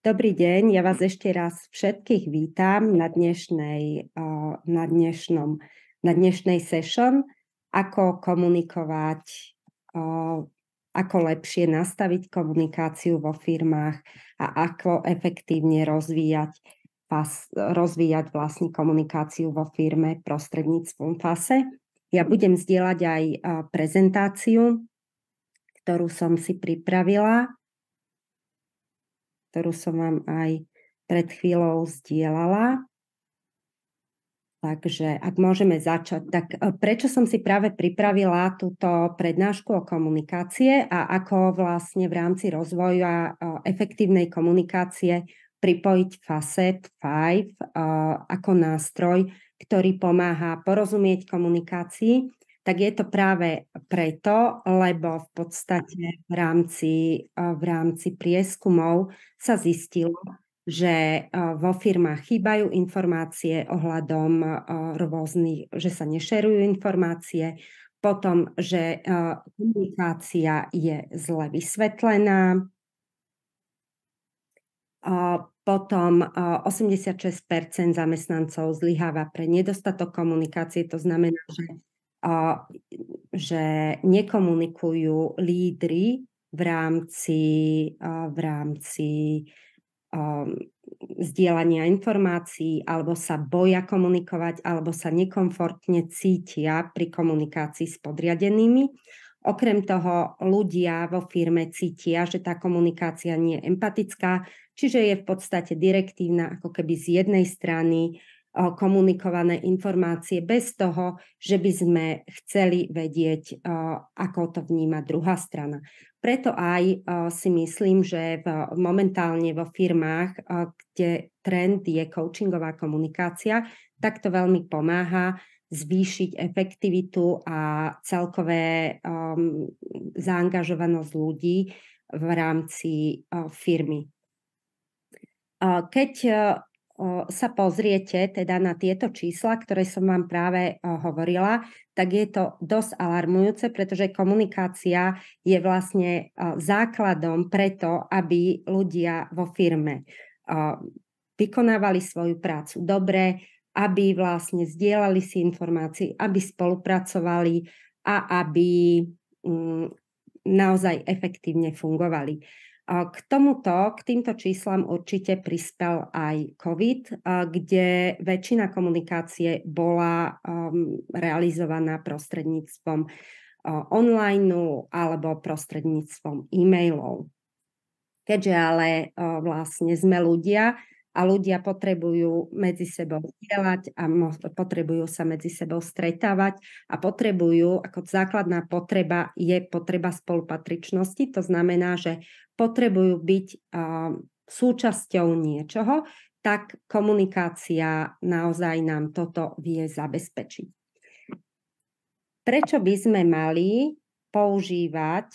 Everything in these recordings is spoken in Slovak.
Dobrý deň, ja vás ešte raz všetkých vítam na dnešnej session, ako komunikovať, ako lepšie nastaviť komunikáciu vo firmách a ako efektívne rozvíjať vlastne komunikáciu vo firme prostredníctvom FASE. Ja budem zdieľať aj prezentáciu, ktorú som si pripravila, ktorú som vám aj pred chvíľou zdieľala. Takže ak môžeme začať, tak prečo som si práve pripravila túto prednášku o komunikácie a ako vlastne v rámci rozvoja efektívnej komunikácie pripojiť FASET 5 ako nástroj, ktorý pomáha porozumieť komunikácii, tak je to práve preto, lebo v podstate v rámci prieskumov sa zistilo, že vo firmách chýbajú informácie ohľadom rôznych, že sa nešerujú informácie, potom, že komunikácia je zle vysvetlená, potom 86% zamestnancov zlyháva pre nedostatok komunikácie, to znamená, že nekomunikujú lídri v rámci zdieľania informácií, alebo sa boja komunikovať, alebo sa nekomfortne cítia pri komunikácii s podriadenými. Okrem toho ľudia vo firme cítia, že tá komunikácia nie je empatická, čiže je v podstate direktívna, ako keby z jednej strany komunikované informácie bez toho, že by sme chceli vedieť, ako to vníma druhá strana. Preto aj si myslím, že momentálne vo firmách, kde trend je coachingová komunikácia, tak to veľmi pomáha zvýšiť efektivitu a celkové zaangažovanosť ľudí v rámci firmy. Keď sa pozriete teda na tieto čísla, ktoré som vám práve hovorila, tak je to dosť alarmujúce, pretože komunikácia je vlastne základom preto, aby ľudia vo firme vykonávali svoju prácu dobre, aby vlastne zdieľali si informácie, aby spolupracovali a aby naozaj efektívne fungovali. K týmto číslam určite prispel aj COVID, kde väčšina komunikácie bola realizovaná prostredníctvom online alebo prostredníctvom e-mailov. Keďže ale vlastne sme ľudia a ľudia potrebujú medzi sebou zdieľať a potrebujú sa medzi sebou stretávať a potrebujú, ako základná potreba je potreba spolupatričnosti, to znamená, že potrebujú byť súčasťou niečoho, tak komunikácia naozaj nám toto vie zabezpečiť. Prečo by sme mali používať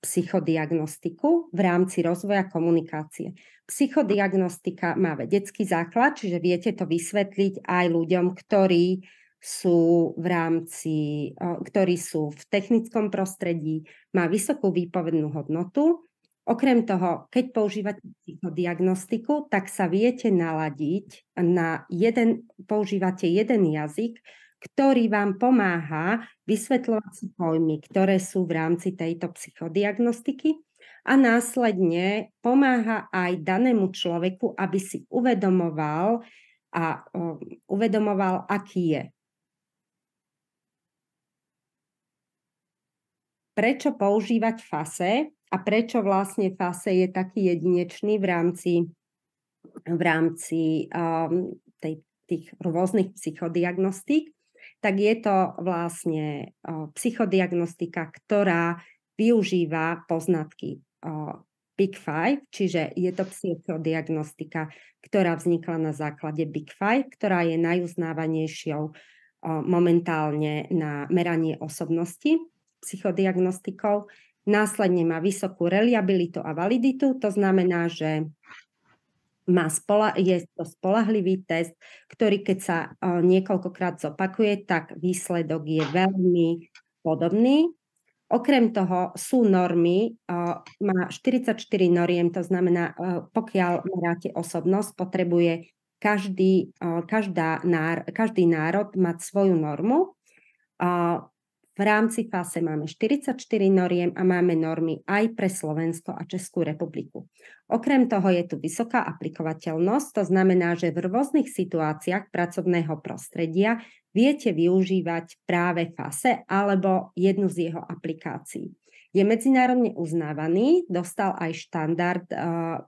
psychodiagnostiku v rámci rozvoja komunikácie? Psychodiagnostika má vedecký základ, čiže viete to vysvetliť aj ľuďom, ktorí sú v technickom prostredí, má vysokú výpovednú hodnotu. Okrem toho, keď používate psychodiagnostiku, tak sa viete naladiť používate jeden jazyk, ktorý vám pomáha vysvetľovať si pojmy, ktoré sú v rámci tejto psychodiagnostiky a následne pomáha aj danému človeku, aby si uvedomoval, aký je. Prečo používať FASE a prečo vlastne FASE je taký jedinečný v rámci tých rôznych psychodiagnostík? Tak je to vlastne psychodiagnostika, ktorá využíva poznatky Big Five, čiže je to psychodiagnostika, ktorá vznikla na základe Big Five, ktorá je najuznávanejšou momentálne na meranie osobnosti psychodiagnostikou. Následne má vysokú reliabilitu a validitu, to znamená, že je to spoľahlivý test, ktorý keď sa niekoľkokrát zopakuje, tak výsledok je veľmi podobný. Okrem toho sú normy, má 44 noriem, to znamená, pokiaľ meráte osobnosť, potrebuje každý národ mať svoju normu. V rámci FASE máme 44 noriem a máme normy aj pre Slovensko a Českú republiku. Okrem toho je tu vysoká aplikovateľnosť, to znamená, že v rôznych situáciách pracovného prostredia viete využívať práve FASE alebo jednu z jeho aplikácií. Je medzinárodne uznávaný, dostal aj štandard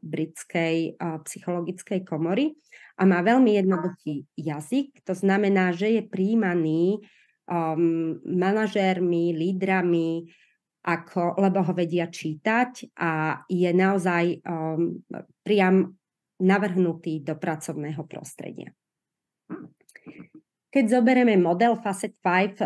britskej psychologickej komory a má veľmi jednoduchý jazyk, to znamená, že je prijímaný manažérmi, lídrami, lebo ho vedia čítať a je naozaj priam navrhnutý do pracovného prostredia. Keď zoberieme model Facet 5,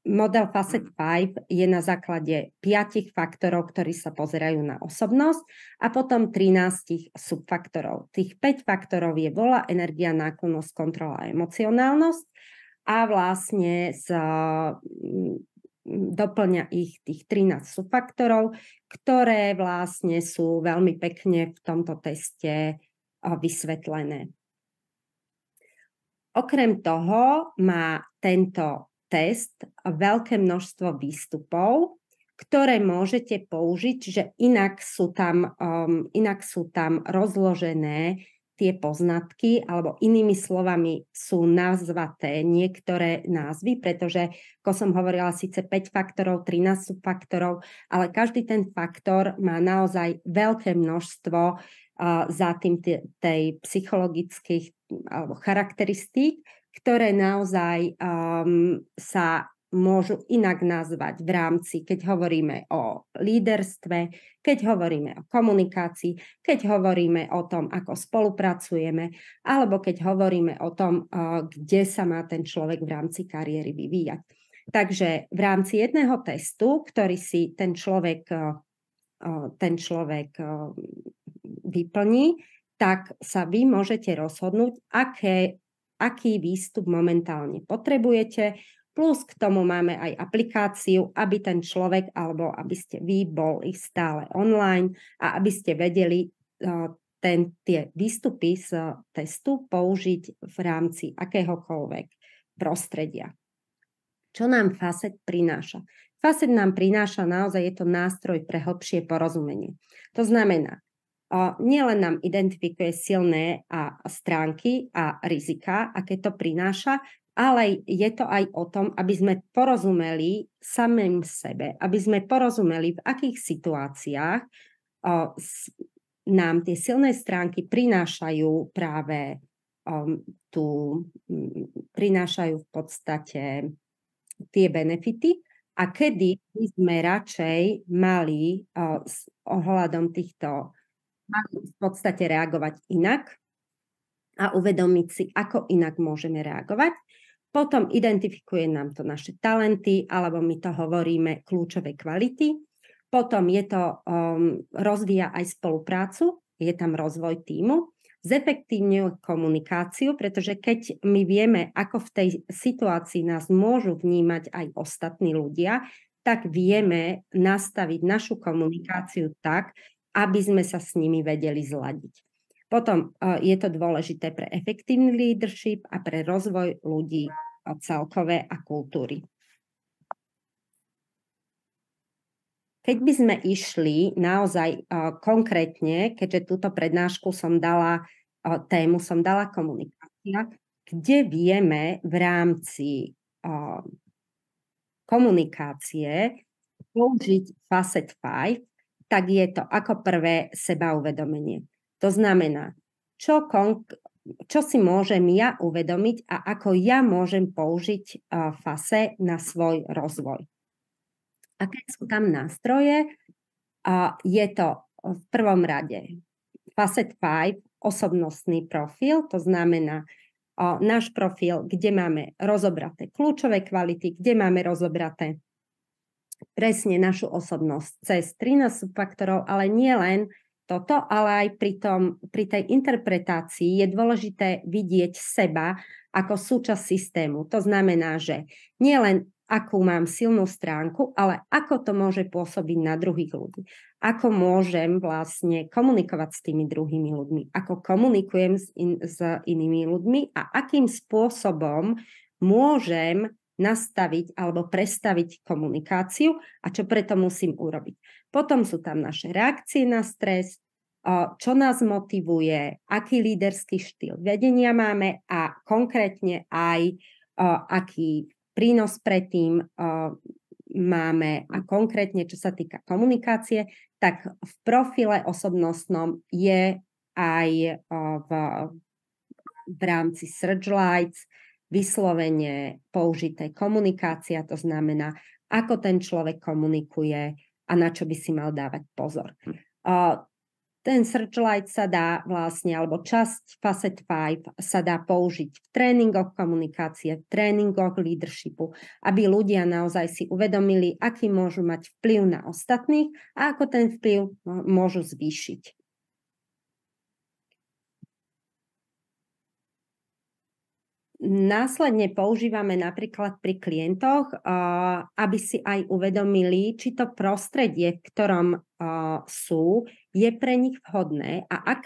model Facet 5 je na základe 5 faktorov, ktorí sa pozerajú na osobnosť a potom 13 subfaktorov. Tých 5 faktorov je vôľa, energia, náklonnosť, kontrola a emocionálnosť. A vlastne doplňa ich tých 13 subfaktorov, ktoré vlastne sú veľmi pekne v tomto teste vysvetlené. Okrem toho má tento test veľké množstvo výstupov, ktoré môžete použiť, že inak sú tam rozložené tie poznatky, alebo inými slovami sú nazvaté niektoré názvy, pretože, ako som hovorila, síce 5 faktorov, 13 subfaktorov, ale každý ten faktor má naozaj veľké množstvo za tým tej psychologických alebo charakteristík, ktoré naozaj sa môžu inak nazvať v rámci, keď hovoríme o líderstve, keď hovoríme o komunikácii, keď hovoríme o tom, ako spolupracujeme, alebo keď hovoríme o tom, kde sa má ten človek v rámci kariéry vyvíjať. Takže v rámci jedného testu, ktorý si ten človek vyplní, tak sa vy môžete rozhodnúť, aký výstup momentálne potrebujete. Plus k tomu máme aj aplikáciu, aby ten človek, alebo aby ste vy boli stále online a aby ste vedeli tie výstupy z testu použiť v rámci akéhokoľvek prostredia. Čo nám Facet prináša? Facet nám prináša naozaj, je to nástroj pre hlbšie porozumenie. To znamená, nielen nám identifikuje silné stránky a rizika, aké to prináša, ale je to aj o tom, aby sme porozumeli samým sebe, aby sme porozumeli, v akých situáciách nám tie silné stránky prinášajú práve prinášajú v podstate tie benefity a kedy by sme radšej mali s ohľadom týchto v podstate reagovať inak a uvedomiť si, ako inak môžeme reagovať. Potom identifikuje nám to naše talenty, alebo my to hovoríme kľúčové kvality. Potom je to, rozvíja aj spoluprácu, je tam rozvoj tímu, zefektívňuje komunikáciu, pretože keď my vieme, ako v tej situácii nás môžu vnímať aj ostatní ľudia, tak vieme nastaviť našu komunikáciu tak, aby sme sa s nimi vedeli zladiť. Potom je to dôležité pre efektívny leadership a pre rozvoj ľudí celkové a kultúry. Keď by sme išli naozaj konkrétne, keďže túto prednášku som dala komunikácia, kde vieme v rámci komunikácie použiť Facet 5, tak je to ako prvé sebauvedomenie. To znamená, čo si môžem ja uvedomiť a ako ja môžem použiť FASE na svoj rozvoj. Aké sú tam nástroje? Je to v prvom rade Facet 5, osobnostný profil, to znamená náš profil, kde máme rozobraté kľúčové kvality, kde máme rozobraté presne našu osobnosť cez 13 subfaktorov, ale nie len toto, ale aj pri tej interpretácii je dôležité vidieť seba ako súčasť systému. To znamená, že nielen akú mám silnú stránku, ale ako to môže pôsobiť na druhých ľudí. Ako môžem vlastne komunikovať s tými druhými ľuďmi. Ako komunikujem s inými ľuďmi a akým spôsobom môžem nastaviť alebo prestaviť komunikáciu a čo preto musím urobiť. Potom sú tam naše reakcie na stres, čo nás motivuje, aký líderský štýl vedenia máme a konkrétne aj aký prínos predtým máme a konkrétne, čo sa týka komunikácie, tak v profile osobnostnom je aj v rámci Searchlights vyslovene použité komunikácia, to znamená, ako ten človek komunikuje a na čo by si mal dávať pozor. Ten Searchlight sa dá vlastne, alebo časť Facet 5 sa dá použiť v tréningoch komunikácie, v tréningoch leadershipu, aby ľudia naozaj si uvedomili, aký môžu mať vplyv na ostatných a ako ten vplyv môžu zvýšiť. Následne používame napríklad pri klientoch, aby si aj uvedomili, či to prostredie, v ktorom sú, je pre nich vhodné a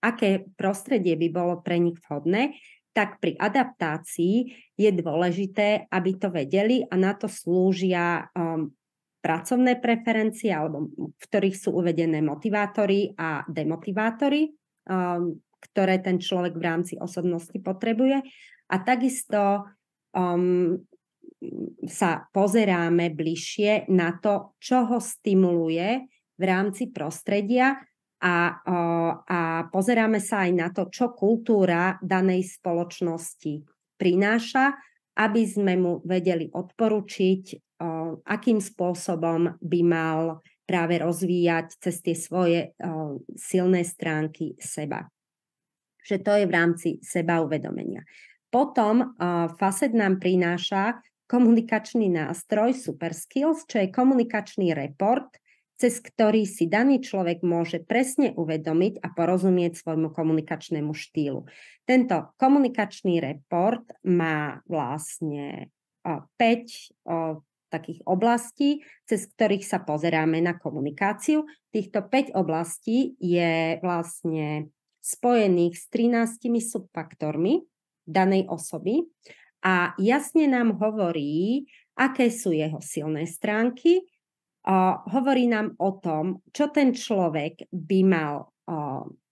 aké prostredie by bolo pre nich vhodné, tak pri adaptácii je dôležité, aby to vedeli a na to slúžia pracovné preferencie, alebo v ktorých sú uvedené motivátory a demotivátory, ktoré ten človek v rámci osobnosti potrebuje. A takisto sa pozeráme bližšie na to, čo ho stimuluje v rámci prostredia a pozeráme sa aj na to, čo kultúra danej spoločnosti prináša, aby sme mu vedeli odporučiť, akým spôsobom by mal práve rozvíjať cez tie svoje silné stránky seba. Že to je v rámci sebauvedomenia. Potom Facet nám prináša komunikačný nástroj Super Skills, čo je komunikačný report, cez ktorý si daný človek môže presne uvedomiť a porozumieť svojmu komunikačnému štýlu. Tento komunikačný report má vlastne 5 takých oblastí, cez ktorých sa pozeráme na komunikáciu. Týchto 5 oblastí je vlastne spojených s 13 subfaktormi danej osoby a jasne nám hovorí, aké sú jeho silné stránky. Hovorí nám o tom, čo ten človek by mal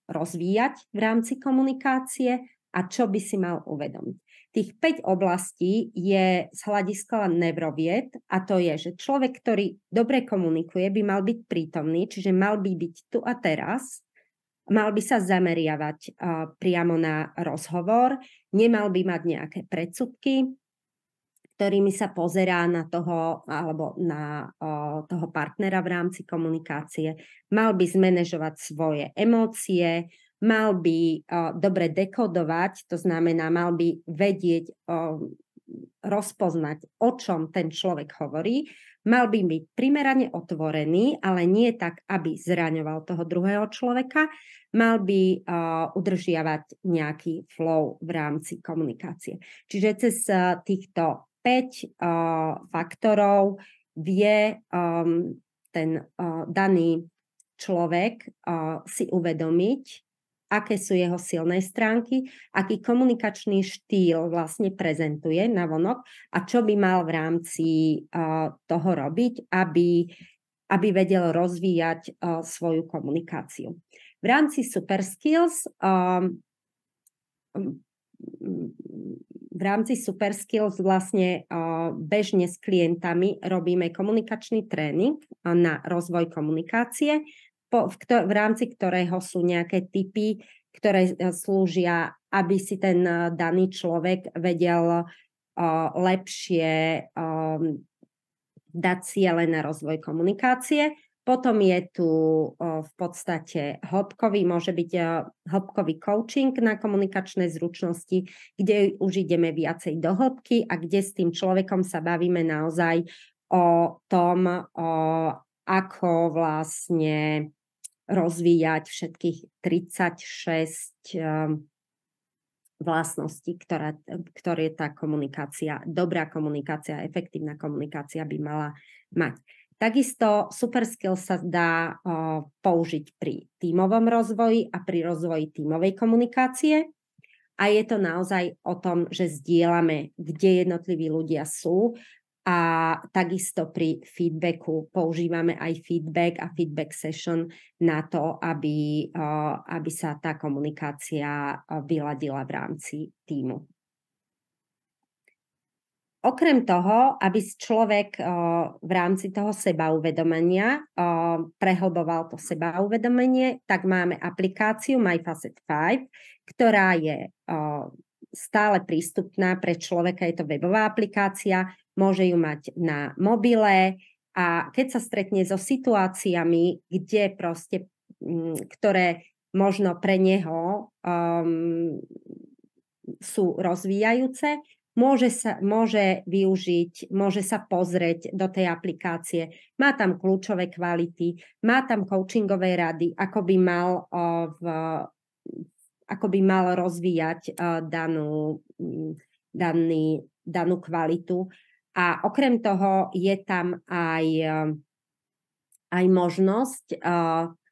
rozvíjať v rámci komunikácie a čo by si mal uvedomiť. Tých 5 oblastí je z hľadiska neurovied a to je, že človek, ktorý dobre komunikuje, by mal byť prítomný, čiže mal by byť tu a teraz. Mal by sa zameriavať priamo na rozhovor, nemal by mať nejaké predsudky, ktorými sa pozerá na toho alebo na toho partnera v rámci komunikácie. Mal by zmanéžovať svoje emócie, mal by dobre dekodovať, to znamená, mal by vedieť rozpoznať, o čom ten človek hovorí. Mal by byť primerane otvorený, ale nie tak, aby zraňoval toho druhého človeka. Mal by udržiavať nejaký flow v rámci komunikácie. Čiže cez týchto 5 faktorov vie ten daný človek si uvedomiť, aké sú jeho silné stránky, aký komunikačný štýl vlastne prezentuje navonok a čo by mal v rámci toho robiť, aby vedel rozvíjať svoju komunikáciu. V rámci Super Skills vlastne bežne s klientami robíme komunikačný tréning na rozvoj komunikácie, v rámci ktorého sú nejaké tipy, ktoré slúžia, aby si ten daný človek vedel lepšie dať ciele na rozvoj komunikácie. Potom je tu v podstate môže byť hĺbkový coaching na komunikačné zručnosti, kde už ideme viacej do hĺbky a kde s tým človekom sa bavíme naozaj o tom, ako vlastne rozvíjať všetkých 36 vlastnosti, ktoré tá komunikácia, dobrá komunikácia, efektívna komunikácia by mala mať. Takisto super skill sa dá použiť pri tímovom rozvoji a pri rozvoji tímovej komunikácie. A je to naozaj o tom, že zdieľame, kde jednotliví ľudia sú, a takisto pri feedbacku používame aj feedback a feedback session na to, aby sa tá komunikácia vyladila v rámci tímu. Okrem toho, aby človek v rámci toho sebauvedomenia prehlboval to sebauvedomenie, tak máme aplikáciu MyFacet5, ktorá je stále prístupná pre človeka. Je to webová aplikácia, môže ju mať na mobile a keď sa stretne so situáciami, kde proste, ktoré možno pre neho sú rozvíjajúce, môže využiť, môže sa pozrieť do tej aplikácie. Má tam kľúčové kvality, má tam coachingové rady, ako by mal rozvíjať danú kvalitu. A okrem toho je tam aj možnosť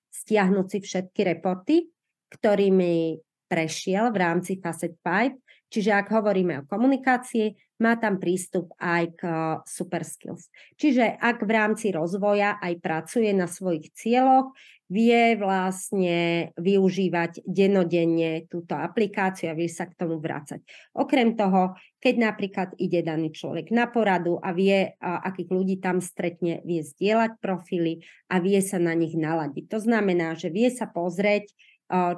stiahnuť si všetky reporty, ktorými prešiel v rámci Facet5. Čiže ak hovoríme o komunikácii, má tam prístup aj k super skills. Čiže ak v rámci rozvoja aj pracuje na svojich cieľoch, vie vlastne využívať dennodenne túto aplikáciu a vie sa k tomu vrácať. Okrem toho, keď napríklad ide daný človek na poradu a vie, akých ľudí tam stretne, vie zdieľať profily a vie sa na nich naladiť. To znamená, že vie sa pozrieť,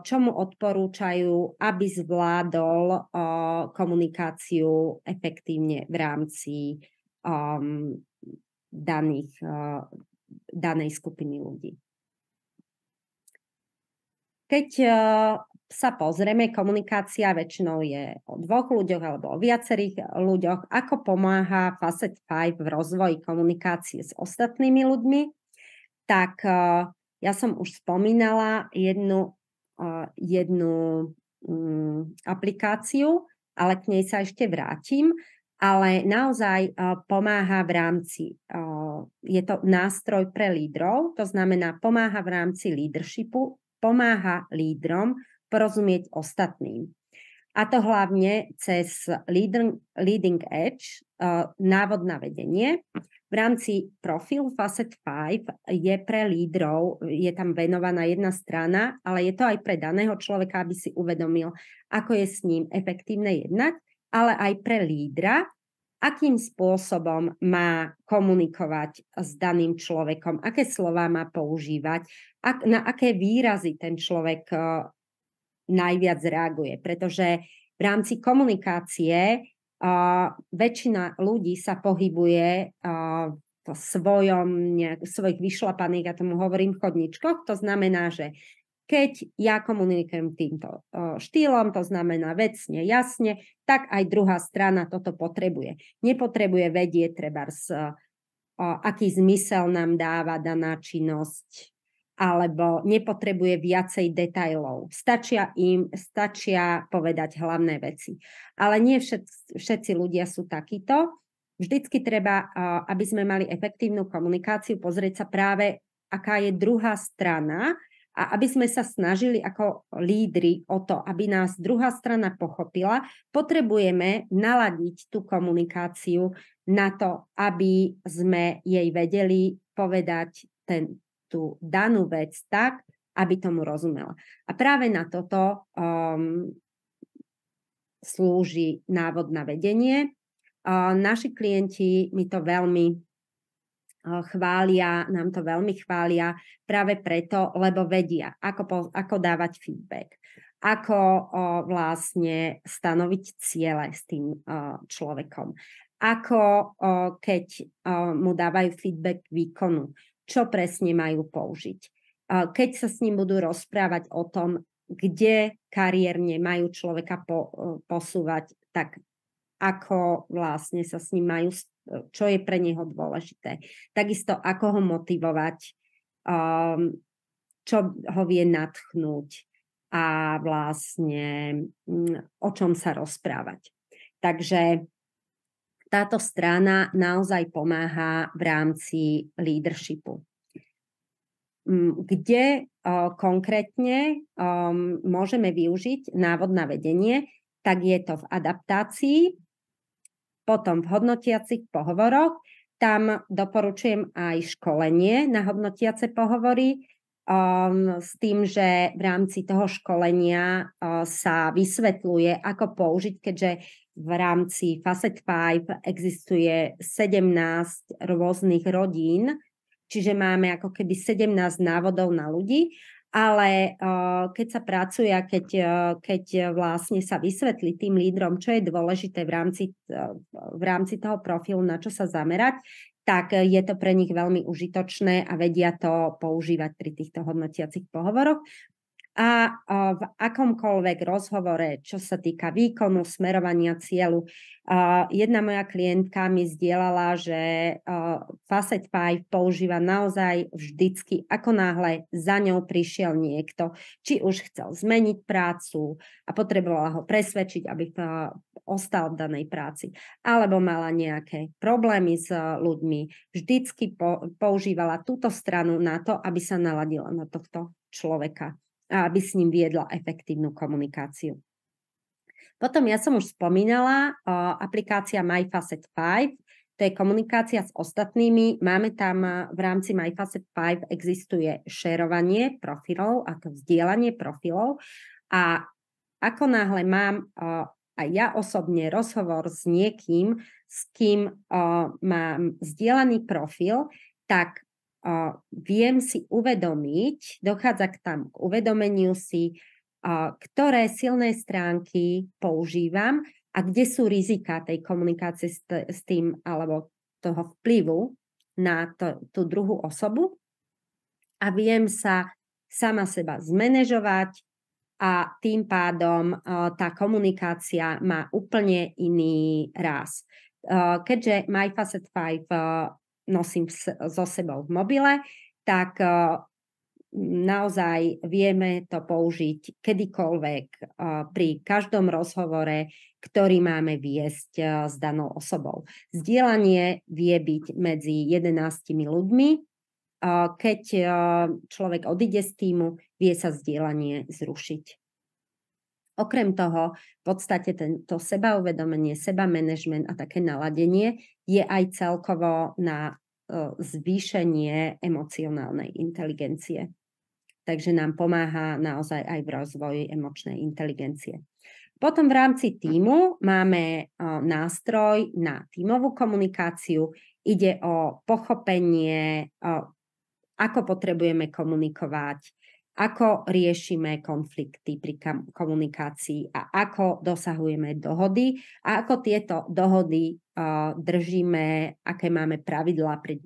čo mu odporúčajú, aby zvládol komunikáciu efektívne v rámci danej skupiny ľudí. Keď sa pozrieme, komunikácia väčšinou je o dvoch ľuďoch alebo o viacerých ľuďoch. Ako pomáha Facet5 v rozvoji komunikácie s ostatnými ľuďmi? Tak ja som už spomínala jednu aplikáciu, ale k nej sa ešte vrátim. Ale naozaj pomáha v rámci, je to nástroj pre lídrov, to znamená pomáha v rámci leadershipu, pomáha lídrom porozumieť ostatným. A to hlavne cez Leading Edge, návod na vedenie. V rámci profilu Facet5 je pre lídrov, je tam venovaná jedna strana, ale je to aj pre daného človeka, aby si uvedomil, ako je s ním efektívne jednať, ale aj pre lídra, akým spôsobom má komunikovať s daným človekom, aké slová má používať, na aké výrazy ten človek najviac reaguje. Pretože v rámci komunikácie väčšina ľudí sa pohybuje v svojich vyšlapaných, ja tomu hovorím, chodničkoch. To znamená, že keď ja komunikujem týmto štýlom, to znamená vecne, jasne, tak aj druhá strana toto potrebuje. Nepotrebuje vedieť trebárs, aký zmysel nám dáva daná činnosť, alebo nepotrebuje viacej detailov. Stačia povedať hlavné veci. Ale nie všetci ľudia sú takíto. Vždycky treba, aby sme mali efektívnu komunikáciu, pozrieť sa práve, aká je druhá strana a aby sme sa snažili ako lídri o to, aby nás druhá strana pochopila, potrebujeme naladiť tú komunikáciu na to, aby sme jej vedeli povedať tú danú vec tak, aby tomu rozumela. A práve na toto slúži návod na vedenie. Naši klienti mi to veľmi chvália, nám to veľmi chvália práve preto, lebo vedia, ako dávať feedback, ako vlastne stanoviť ciele s tým človekom, ako keď mu dávajú feedback výkonu, čo presne majú použiť. Keď sa s ním budú rozprávať o tom, kde kariérne majú človeka posúvať, tak ako vlastne sa s ním majú, čo je pre neho dôležité. Takisto ako ho motivovať, čo ho vie nadchnúť, a vlastne o čom sa rozprávať. Takže táto strana naozaj pomáha v rámci leadershipu. Kde konkrétne môžeme využiť návod na vedenie, tak je to v adaptácii, potom v hodnotiacich pohovoroch. Tam doporučujem aj školenie na hodnotiace pohovory, s tým, že v rámci toho školenia sa vysvetľuje, ako použiť, keďže v rámci Facet 5 existuje 17 rôznych rodín, čiže máme ako keby 17 návodov na ľudí, ale keď sa pracuje a keď vlastne sa vysvetlí tým lídrom, čo je dôležité v rámci toho profilu, na čo sa zamerať, tak je to pre nich veľmi užitočné a vedia to používať pri týchto hodnotiacich pohovoroch. A v akomkoľvek rozhovore, čo sa týka výkonu, smerovania cieľu, jedna moja klientka mi zdieľala, že Facet 5 používa naozaj vždycky, ako náhle za ňou prišiel niekto, či už chcel zmeniť prácu a potrebovala ho presvedčiť, aby ostal v danej práci, alebo mala nejaké problémy s ľuďmi, vždycky používala túto stranu na to, aby sa naladila na tohto človeka a aby s ním viedla efektívnu komunikáciu. Potom ja som už spomínala aplikácia MyFacet 5, to je komunikácia s ostatnými. Máme tam v rámci MyFacet 5 existuje šerovanie profilov, ako vzdielanie profilov a ako náhle mám aj ja osobne rozhovor s niekým, s kým mám vzdielaný profil, tak viem si uvedomiť, dochádza k uvedomeniu si, ktoré silné stránky používam a kde sú rizika tej komunikácie s tým alebo toho vplyvu na tú druhú osobu a viem sa sama seba zmanéžovať a tým pádom tá komunikácia má úplne iný ráz. Keďže MyFacet 5 nosím so sebou v mobile, tak naozaj vieme to použiť kedykoľvek pri každom rozhovore, ktorý máme viesť s danou osobou. Zdieľanie vie byť medzi 11 ľuďmi. Keď človek odíde z tímu, vie sa zdieľanie zrušiť. Okrem toho, v podstate to sebauvedomenie, sebamanagement a také naladenie je aj celkovo na zvýšenie emocionálnej inteligencie. Takže nám pomáha naozaj aj v rozvoji emočnej inteligencie. Potom v rámci tímu máme nástroj na tímovú komunikáciu. Ide o pochopenie, ako potrebujeme komunikovať, ako riešime konflikty pri komunikácii a ako dosahujeme dohody a ako tieto dohody držíme, aké máme pravidlá pri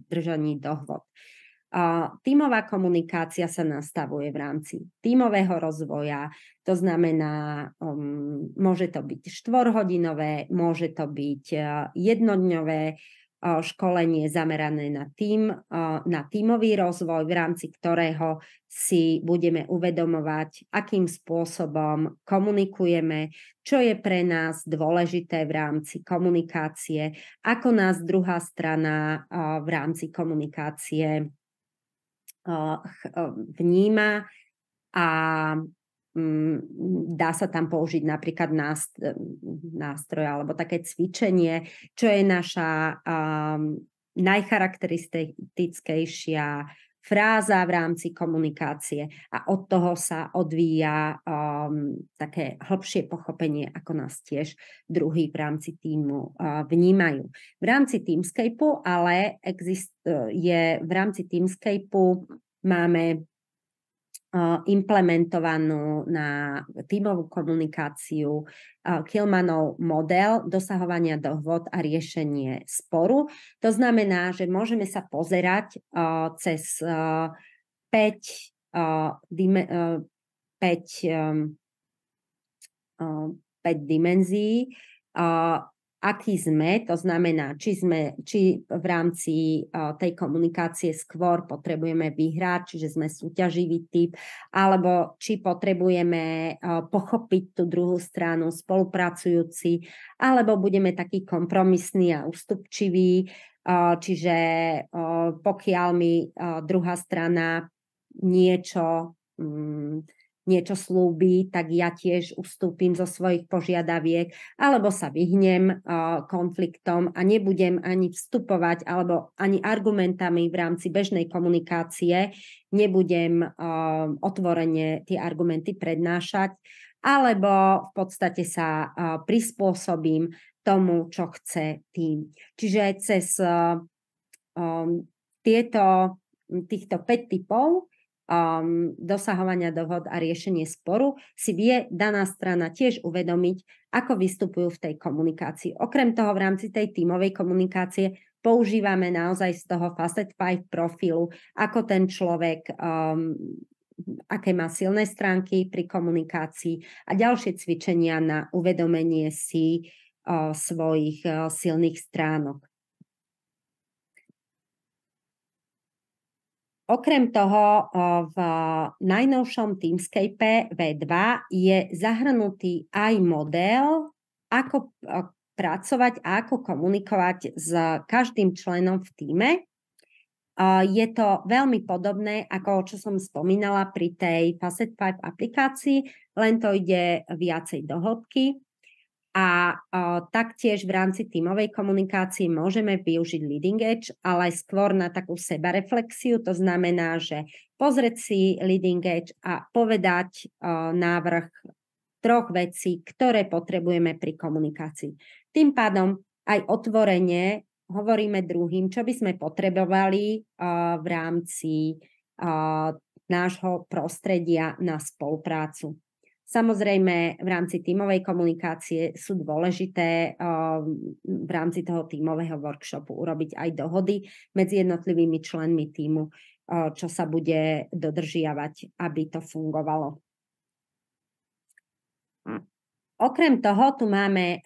držaní dohod. Tímová komunikácia sa nastavuje v rámci tímového rozvoja, to znamená, môže to byť 4-hodinové, môže to byť jednodňové školenie zamerané na tímový rozvoj, v rámci ktorého si budeme uvedomovať, akým spôsobom komunikujeme, čo je pre nás dôležité v rámci komunikácie, ako nás druhá strana v rámci komunikácie vníma a dá sa tam použiť napríklad nástroj alebo také cvičenie, čo je naša najcharakteristickejšia fráza v rámci komunikácie a od toho sa odvíja také hlbšie pochopenie, ako nás tiež druhý v rámci tímu vnímajú. V rámci Teamscapeu ale v rámci Teamscapeu máme implementovanú na tímovú komunikáciu Kilmanov model dosahovania dohôd a riešenie sporu. To znamená, že môžeme sa pozerať cez 5 dimenzií aký sme, to znamená, či v rámci tej komunikácie skôr potrebujeme vyhrať, čiže sme súťaživý typ, alebo či potrebujeme pochopiť tú druhú stranu, spolupracujúci, alebo budeme takí kompromisní a ústupčiví, čiže pokiaľ mi druhá strana niečo slúbi, tak ja tiež ustúpim zo svojich požiadaviek, alebo sa vyhnem konfliktom a nebudem ani vstupovať, alebo ani argumentami v rámci bežnej komunikácie nebudem otvorene tie argumenty prednášať, alebo v podstate sa prispôsobím tomu, čo chce tým. Čiže cez týchto 5 typov dosahovania dohod a riešenie sporu si vie daná strana tiež uvedomiť, ako vystupujú v tej komunikácii. Okrem toho v rámci tej tímovej komunikácie používame naozaj z toho Facet 5 profilu, ako ten človek, aké má silné stránky pri komunikácii a ďalšie cvičenia na uvedomenie si svojich silných stránok. Okrem toho v najnovšom Teamscape V2 je zahrnutý aj model, ako pracovať a ako komunikovať s každým členom v tíme. Je to veľmi podobné, ako čo som spomínala pri tej Facet 5 aplikácii, len to ide viacej do hĺbky. A taktiež v rámci tímovej komunikácie môžeme využiť leading edge, ale skôr na takú sebareflexiu. To znamená, že pozrieť si leading edge a povedať návrh 3 vecí, ktoré potrebujeme pri komunikácii. Tým pádom aj otvorene hovoríme druhým, čo by sme potrebovali v rámci nášho prostredia na spoluprácu. Samozrejme, v rámci tímovej komunikácie sú dôležité v rámci toho tímového workshopu urobiť aj dohody medzi jednotlivými členmi tímu, čo sa bude dodržiavať, aby to fungovalo. Okrem toho, tu máme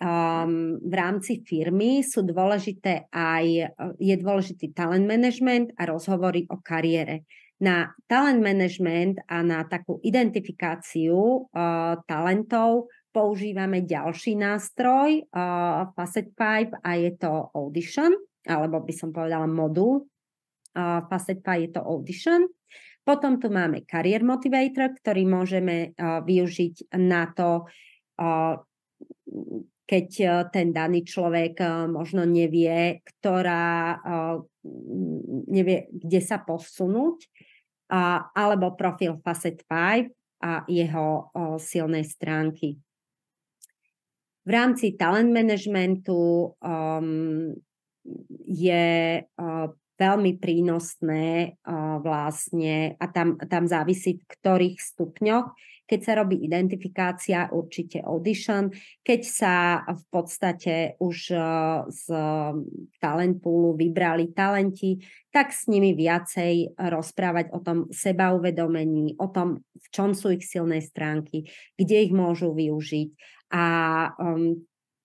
v rámci firmy je dôležitý talent management a rozhovory o kariére. Na talent management a na takú identifikáciu talentov používame ďalší nástroj Facet 5 a je to Audition, alebo by som povedala modul. Facet 5 je to Audition. Potom tu máme Career Motivator, ktorý môžeme využiť na to, keď ten daný človek možno nevie, kde sa posunúť, alebo profil Facet 5 a jeho silné stránky. V rámci talent managementu je veľmi prínosné vlastne a tam závisí v ktorých stupňoch. Keď sa robí identifikácia, určite audition. Keď sa v podstate už z talent poolu vybrali talenti, tak s nimi viacej rozprávať o tom sebauvedomení, o tom, v čom sú ich silné stránky, kde ich môžu využiť. A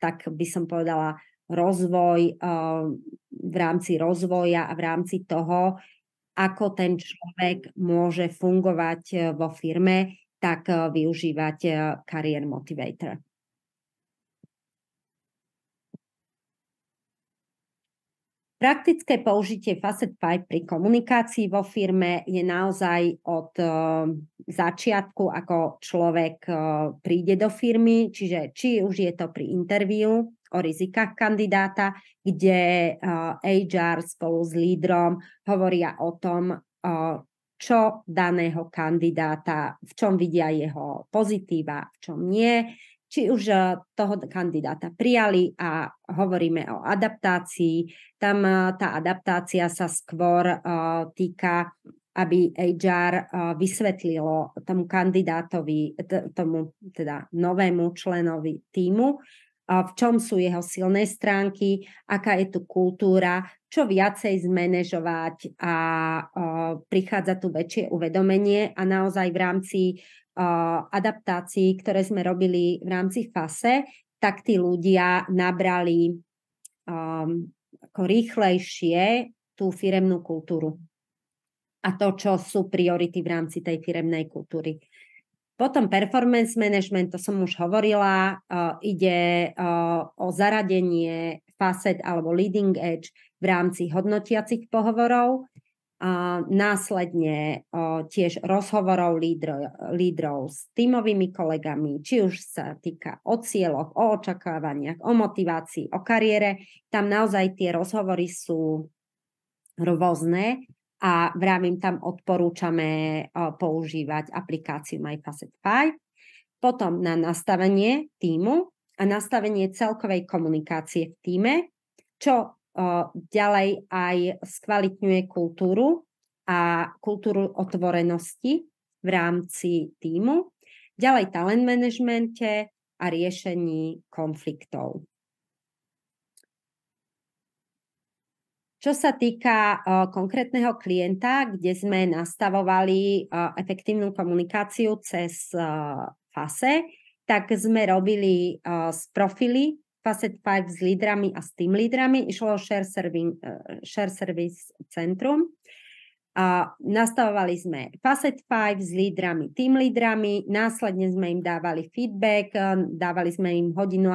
tak by som povedala, rozvoj v rámci rozvoja a v rámci toho, ako ten človek môže fungovať vo firme, tak využívať Career Motivator. Praktické použitie Facet 5 pri komunikácii vo firme je naozaj od začiatku, ako človek príde do firmy, čiže či už je to pri interviu o rizikách kandidáta, kde HR spolu s lídrom hovoria o tom, čo daného kandidáta, v čom vidia jeho pozitíva, v čom nie. Či už toho kandidáta prijali a hovoríme o adaptácii. Tam tá adaptácia sa skôr týka, aby HR vysvetlilo tomu kandidátovi, tomu teda novému členovi tímu, v čom sú jeho silné stránky, aká je tu kultúra, čo viacej zmanéžovať a prichádza tu väčšie uvedomenie a naozaj v rámci adaptácií, ktoré sme robili v rámci FASE, tak tí ľudia nabrali ako rýchlejšie tú firemnú kultúru a to, čo sú priority v rámci tej firemnej kultúry. Potom performance management, to som už hovorila, ide o zaradenie facet alebo leading edge v rámci hodnotiacich pohovorov, následne tiež rozhovorov lídrov s tímovými kolegami, či už sa týka o cieľoch, o očakávaniach, o motivácii, o kariére. Tam naozaj tie rozhovory sú rôzne a vravím, tam odporúčame používať aplikáciu MyFacet5. Potom na nastavenie tímu a nastavenie celkovej komunikácie v tíme, čo ďalej aj skvalitňuje kultúru a kultúru otvorenosti v rámci tímu. Ďalej talent managemente a riešení konfliktov. Čo sa týka konkrétneho klienta, kde sme nastavovali efektívnu komunikáciu cez FASE, tak sme robili z profily Facet5 s lídrami a s team lídrami. Išlo o share service centrum. Nastavovali sme Facet5 s lídrami, team lídrami, následne sme im dávali feedback, dávali sme im 1,5 hodiny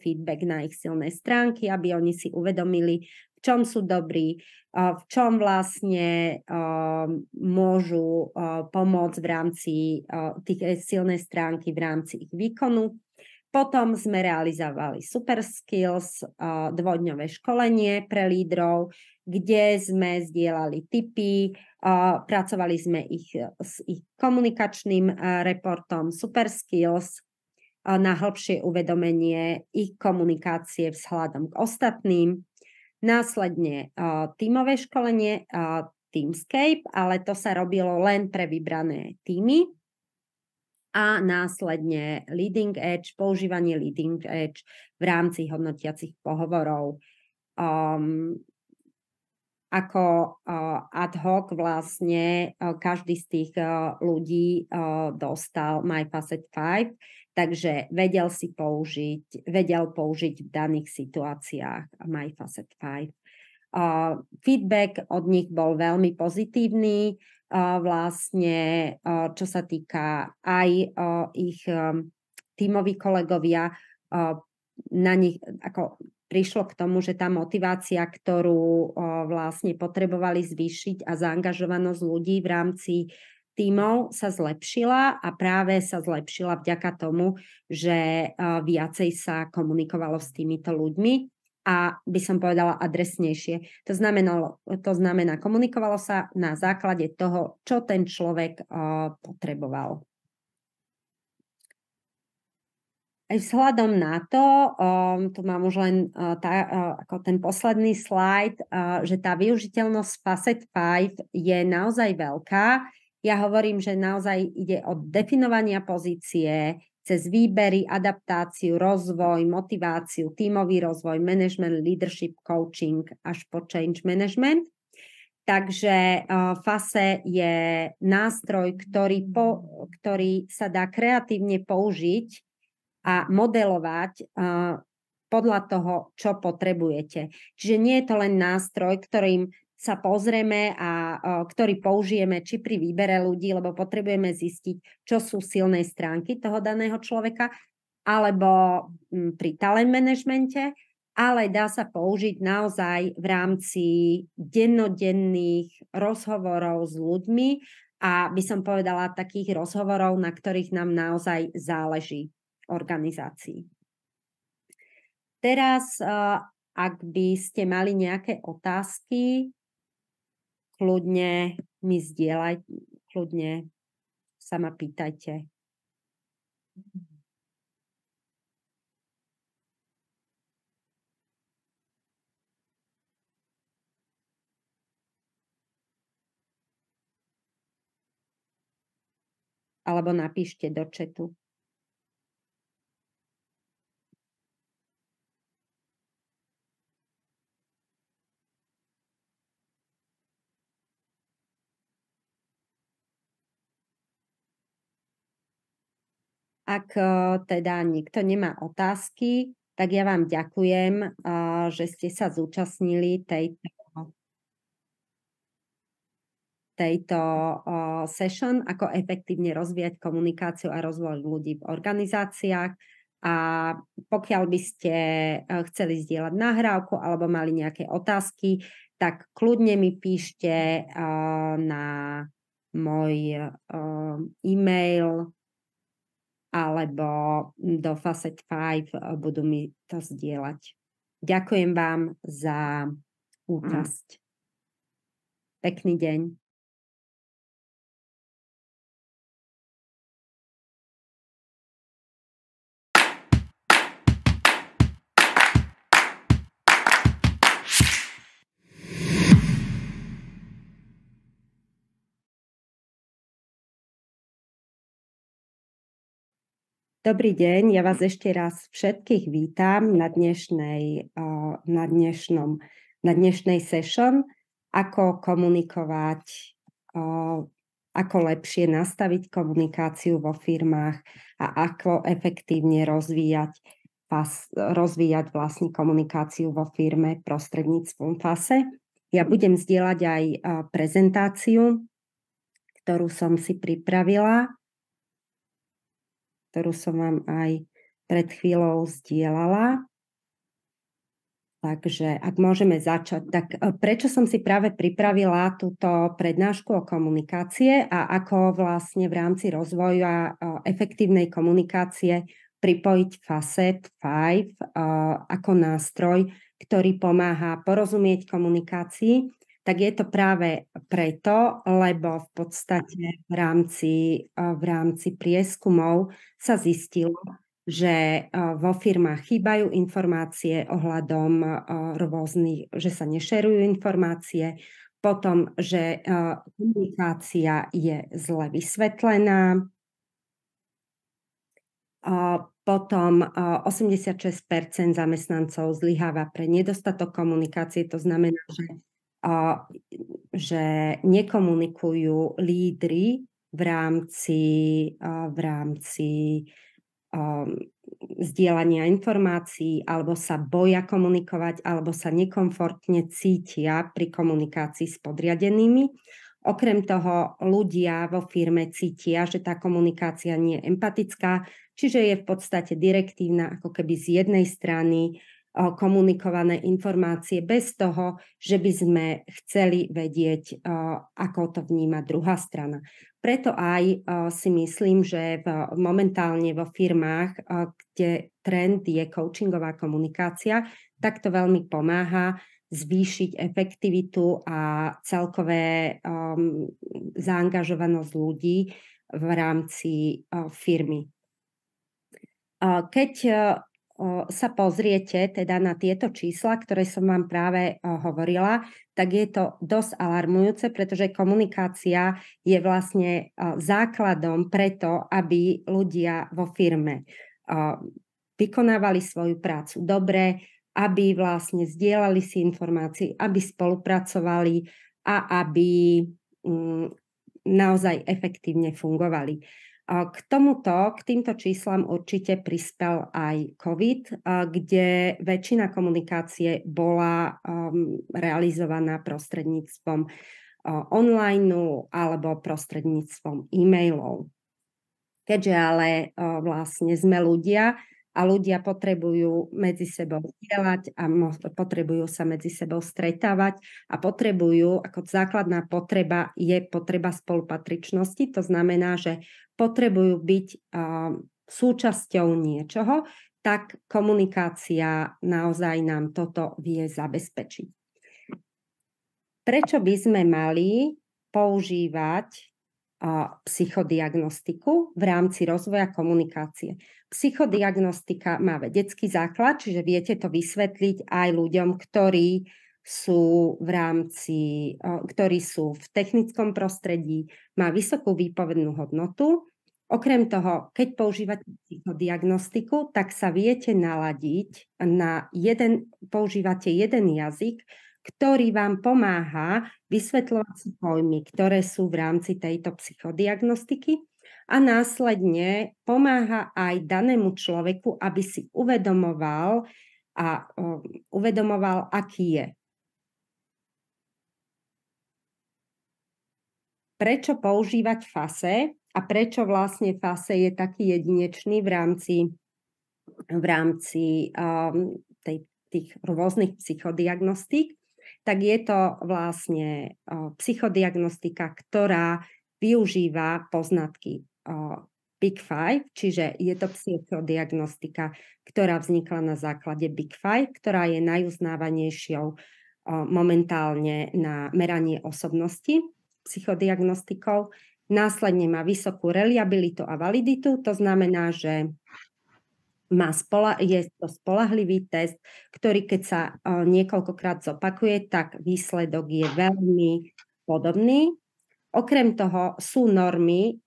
feedback na ich silné stránky, aby oni si uvedomili, v čom sú dobrí, v čom vlastne môžu pomôcť v rámci tých silnej stránky, v rámci ich výkonu. Potom sme realizovali Super Skills, dvojdňové školenie pre lídrov, kde sme zdieľali tipy, pracovali sme s ich komunikačným reportom Super Skills na hĺbšie uvedomenie ich komunikácie vzhľadom k ostatným. Následne tímové školenie, Teamscape, ale to sa robilo len pre vybrané tímy. A následne leading edge, používanie leading edge v rámci hodnotiacich pohovorov. Ako ad hoc vlastne každý z tých ľudí dostal MyFacet5, takže vedel použiť v daných situáciách MyFacet5. Feedback od nich bol veľmi pozitívny, vlastne čo sa týka aj ich tímoví kolegovia, na nich ako prišlo k tomu, že tá motivácia, ktorú vlastne potrebovali zvýšiť a zaangažovanosť ľudí v rámci tímov sa zlepšila a práve sa zlepšila vďaka tomu, že viacej sa komunikovalo s týmito ľuďmi a by som povedala adresnejšie. To znamená, komunikovalo sa na základe toho, čo ten človek potreboval. Aj vzhľadom na to, tu mám už len ako ten posledný slajd, že tá využiteľnosť Facet5 je naozaj veľká. Ja hovorím, že naozaj ide od definovania pozície, cez výbery, adaptáciu, rozvoj, motiváciu, tímový rozvoj, management, leadership, coaching až po change management. Takže FASE je nástroj, ktorý sa dá kreatívne použiť a modelovať podľa toho, čo potrebujete. Čiže nie je to len nástroj, ktorým sa pozrieme a ktorý použijeme či pri výbere ľudí, lebo potrebujeme zistiť, čo sú silné stránky toho daného človeka, alebo pri talent managemente, ale dá sa použiť naozaj v rámci dennodenných rozhovorov s ľuďmi a by som povedala takých rozhovorov, na ktorých nám naozaj záleží organizácií. Teraz, ak by ste mali nejaké otázky, kľudne mi zdieľajte, kľudne sa ma pýtajte. Alebo napíšte do chatu. Ak teda nikto nemá otázky, tak ja vám ďakujem, že ste sa zúčastnili tejto session, ako efektívne rozvíjať komunikáciu a rozvoj ľudí v organizáciách. A pokiaľ by ste chceli zdieľať nahrávku alebo mali nejaké otázky, tak kľudne mi píšte na môj e-mail alebo do Facet 5 budú mi to zdieľať. Ďakujem vám za účasť. Pekný deň. Dobrý deň, ja vás ešte raz všetkých vítam na dnešnej session, ako komunikovať, ako lepšie nastaviť komunikáciu vo firmách a ako efektívne rozvíjať vlastne komunikáciu vo firme prostredníctvom FASE. Ja budem zdieľať aj prezentáciu, ktorú som si pripravila, ktorú som vám aj pred chvíľou zdieľala. Takže ak môžeme začať, tak prečo som si práve pripravila túto prednášku o komunikácie a ako vlastne v rámci rozvoja efektívnej komunikácie pripojiť Facet 5 ako nástroj, ktorý pomáha porozumieť komunikácii, tak je to práve preto, lebo v podstate v rámci prieskumov sa zistilo, že vo firmách chýbajú informácie ohľadom rôznych, že sa nešerujú informácie, potom, že komunikácia je zle vysvetlená, potom 86% zamestnancov zlyháva pre nedostatok komunikácie, to znamená, že nekomunikujú lídri v rámci zdieľania informácií, alebo sa boja komunikovať, alebo sa nekomfortne cítia pri komunikácii s podriadenými. Okrem toho ľudia vo firme cítia, že tá komunikácia nie je empatická, čiže je v podstate direktívna, ako keby z jednej strany komunikované informácie bez toho, že by sme chceli vedieť, ako to vníma druhá strana. Preto aj si myslím, že momentálne vo firmách, kde trend je coachingová komunikácia, tak to veľmi pomáha zvýšiť efektivitu a celkové zaangažovanosť ľudí v rámci firmy. Keď sa pozriete teda na tieto čísla, ktoré som vám práve hovorila, tak je to dosť alarmujúce, pretože komunikácia je vlastne základom preto, aby ľudia vo firme vykonávali svoju prácu dobre, aby vlastne zdieľali si informácie, aby spolupracovali a aby naozaj efektívne fungovali. K týmto číslam určite prispel aj COVID, kde väčšina komunikácie bola realizovaná prostredníctvom online alebo prostredníctvom e-mailov. Keďže ale vlastne sme ľudia a ľudia potrebujú medzi sebou zdieľať a potrebujú sa medzi sebou stretávať a potrebujú, ako základná potreba je potreba spolupatričnosti, to znamená, že potrebujú byť súčasťou niečoho, tak komunikácia naozaj nám toto vie zabezpečiť. Prečo by sme mali používať psychodiagnostiku v rámci rozvoja komunikácie? Psychodiagnostika má vedecký základ, čiže viete to vysvetliť aj ľuďom, ktorí sú v technickom prostredí, má vysokú výpovednú hodnotu. Okrem toho, keď používate psychodiagnostiku, tak sa viete naladiť používate jeden jazyk, ktorý vám pomáha vysvetľovať si pojmy, ktoré sú v rámci tejto psychodiagnostiky. a následne pomáha aj danému človeku, aby si uvedomoval, aký je. Prečo používať FASE a prečo vlastne FASE je taký jedinečný v rámci tých rôznych psychodiagnostík, tak je to vlastne psychodiagnostika, ktorá využíva poznatky Big Five, čiže je to psychodiagnostika, ktorá vznikla na základe Big Five, ktorá je najuznávanejšou momentálne na meranie osobnosti psychodiagnostikou. Následne má vysokú reliabilitu a validitu, to znamená, že je to spoľahlivý test, ktorý keď sa niekoľkokrát zopakuje, tak výsledok je veľmi podobný. Okrem toho sú normy,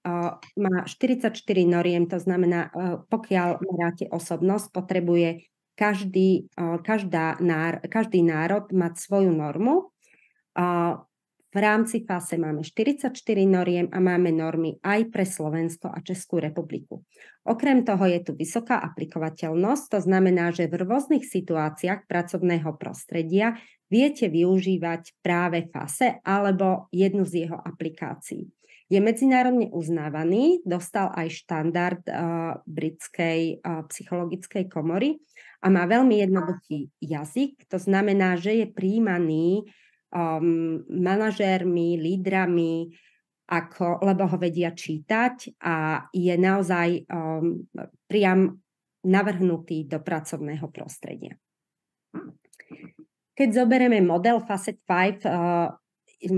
má 44 noriem, to znamená, pokiaľ meráte osobnosť, potrebuje každý národ mať svoju normu. V rámci FASE máme 44 noriem a máme normy aj pre Slovensko a Českú republiku. Okrem toho je tu vysoká aplikovateľnosť, to znamená, že v rôznych situáciách pracovného prostredia viete využívať práve FASE alebo jednu z jeho aplikácií. Je medzinárodne uznávaný, dostal aj štandard britskej psychologickej komory a má veľmi jednoduchý jazyk, to znamená, že je prijímaný manažérmi, lídrami, lebo ho vedia čítať a je naozaj priam navrhnutý do pracovného prostredia. Keď zoberieme model Facet 5,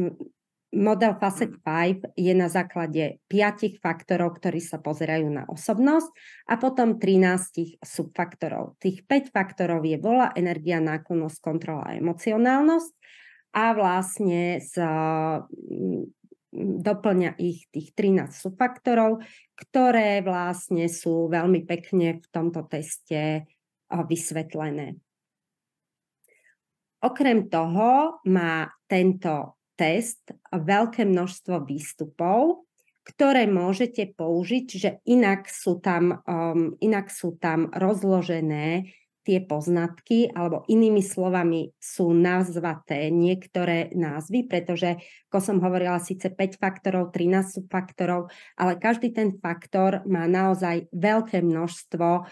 model Facet 5 je na základe 5 faktorov, ktorí sa pozerajú na osobnosť a potom 13 subfaktorov. Tých 5 faktorov je vôľa, energia, náklonnosť, kontrola a emocionálnosť. A vlastne doplňa ich tých 13 subfaktorov, ktoré vlastne sú veľmi pekne v tomto teste vysvetlené. Okrem toho má tento test veľké množstvo výstupov, ktoré môžete použiť, že inak sú tam rozložené tie poznatky, alebo inými slovami sú nazvaté niektoré názvy, pretože, ako som hovorila, síce 5 faktorov, 13 subfaktorov, ale každý ten faktor má naozaj veľké množstvo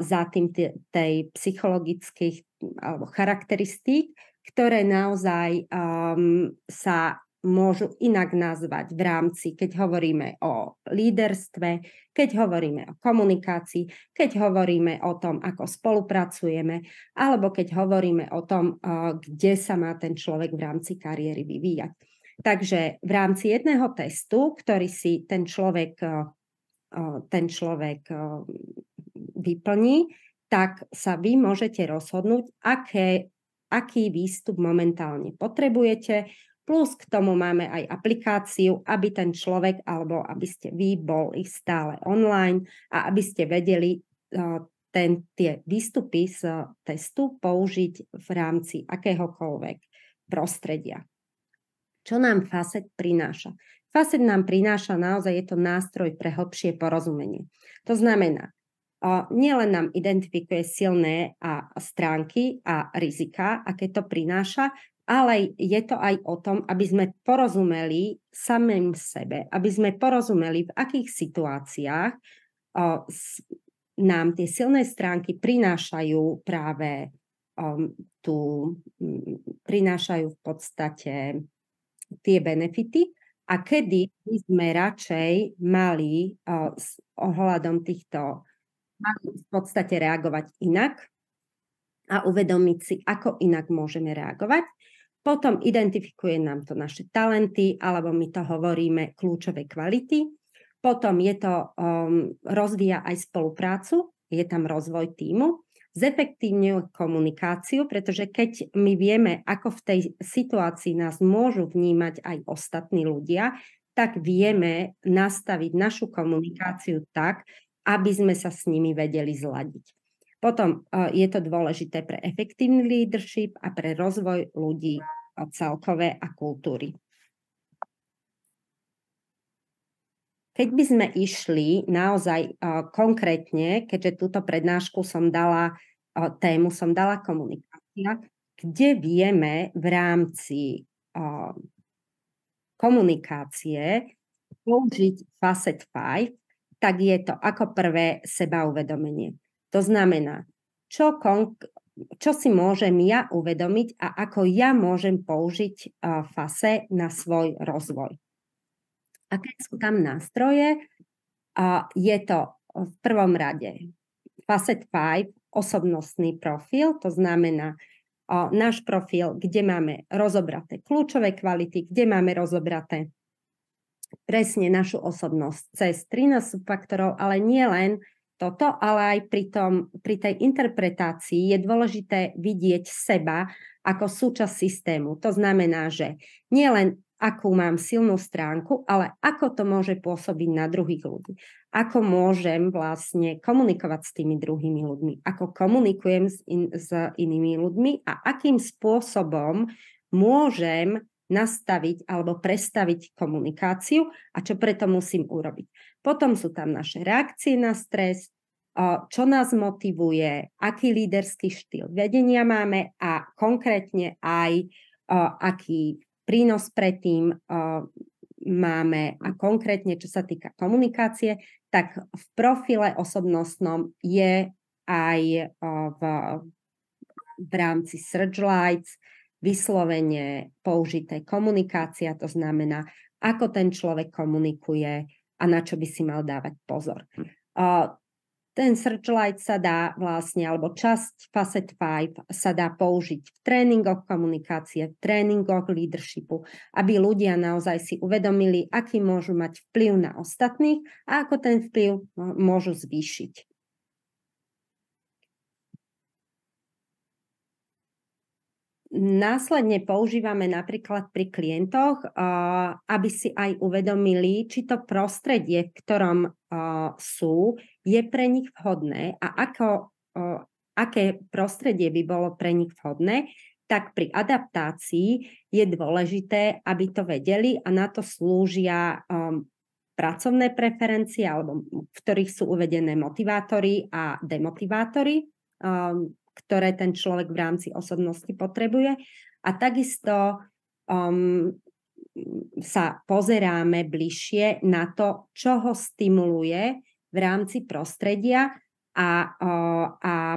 za tým tej psychologických alebo charakteristík, ktoré naozaj sa môžu inak nazvať v rámci, keď hovoríme o líderstve, keď hovoríme o komunikácii, keď hovoríme o tom, ako spolupracujeme, alebo keď hovoríme o tom, kde sa má ten človek v rámci kariéry vyvíjať. Takže v rámci jedného testu, ktorý si ten človek vyplní, tak sa vy môžete rozhodnúť, aký výstup momentálne potrebujete. Plus k tomu máme aj aplikáciu, aby ten človek, alebo aby ste vy boli stále online a aby ste vedeli tie výstupy z testu použiť v rámci akéhokoľvek prostredia. Čo nám Facet prináša? Facet nám prináša naozaj, je to nástroj pre hlbšie porozumenie. To znamená, nielen nám identifikuje silné stránky a rizika, aké to prináša, ale je to aj o tom, aby sme porozumeli samým sebe, aby sme porozumeli, v akých situáciách nám tie silné stránky prinášajú práve prinášajú v podstate tie benefity a kedy by sme radšej mali s ohľadom týchto v podstate reagovať inak a uvedomiť si, ako inak môžeme reagovať. Potom identifikuje nám to naše talenty, alebo my to hovoríme kľúčové kvality. Potom rozvíja aj spoluprácu, je tam rozvoj tímu, zefektívňuje komunikáciu, pretože keď my vieme, ako v tej situácii nás môžu vnímať aj ostatní ľudia, tak vieme nastaviť našu komunikáciu tak, aby sme sa s nimi vedeli zladiť. Potom je to dôležité pre efektívny leadership a pre rozvoj ľudí celkové a kultúry. Keď by sme išli naozaj konkrétne, keďže túto prednášku som dala, tému som dala komunikácia, kde vieme v rámci komunikácie použiť Facet 5, tak je to ako prvé sebauvedomenie. To znamená, čo si môžem ja uvedomiť a ako ja môžem použiť FASE na svoj rozvoj. Aké sú tam nástroje? Je to v prvom rade Facet 5, osobnostný profil, to znamená náš profil, kde máme rozobraté kľúčové kvality, kde máme rozobraté presne našu osobnosť cez 13 subfaktorov, ale nie len toto, ale aj pri tej interpretácii je dôležité vidieť seba ako súčasť systému. To znamená, že nie len akú mám silnú stránku, ale ako to môže pôsobiť na druhých ľudí. Ako môžem vlastne komunikovať s tými druhými ľuďmi. Ako komunikujem s inými ľuďmi a akým spôsobom môžem nastaviť alebo prestaviť komunikáciu a čo preto musím urobiť. Potom sú tam naše reakcie na stres, čo nás motivuje, aký líderský štýl vedenia máme a konkrétne aj aký prínos predtým máme a konkrétne, čo sa týka komunikácie, tak v profile osobnostnom je aj v rámci Searchlights vyslovene použité komunikácia, to znamená, ako ten človek komunikuje a na čo by si mal dávať pozor. Ten Searchlight sa dá vlastne, alebo časť Facet 5 sa dá použiť v tréningoch komunikácie, v tréningoch leadershipu, aby ľudia naozaj si uvedomili, aký môžu mať vplyv na ostatných a ako ten vplyv môžu zvýšiť. Následne používame napríklad pri klientoch, aby si aj uvedomili, či to prostredie, v ktorom sú, je pre nich vhodné a aké prostredie by bolo pre nich vhodné, tak pri adaptácii je dôležité, aby to vedeli a na to slúžia pracovné preferencie, alebo v ktorých sú uvedené motivátory a demotivátory, ktoré ten človek v rámci osobnosti potrebuje. A takisto sa pozeráme bližšie na to, čo ho stimuluje v rámci prostredia a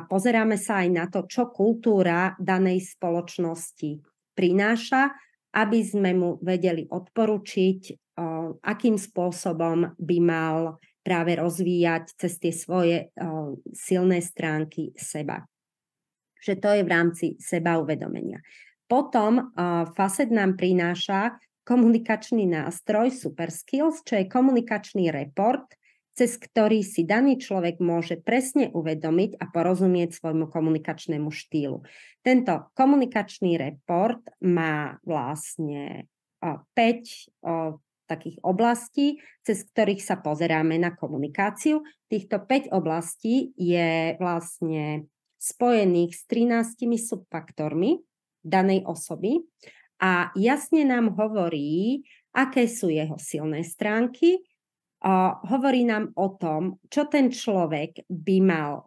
pozeráme sa aj na to, čo kultúra danej spoločnosti prináša, aby sme mu vedeli odporučiť, akým spôsobom by mal práve rozvíjať cez tie svoje silné stránky seba. Že to je v rámci sebauvedomenia. Potom Facet nám prináša komunikačný nástroj Super Skills, čo je komunikačný report, cez ktorý si daný človek môže presne uvedomiť a porozumieť svojmu komunikačnému štýlu. Tento komunikačný report má vlastne 5 takých oblastí, cez ktorých sa pozeráme na komunikáciu. Týchto 5 oblastí je vlastne spojených s 13 subfaktormi danej osoby a jasne nám hovorí, aké sú jeho silné stránky, hovorí nám o tom, čo ten človek by mal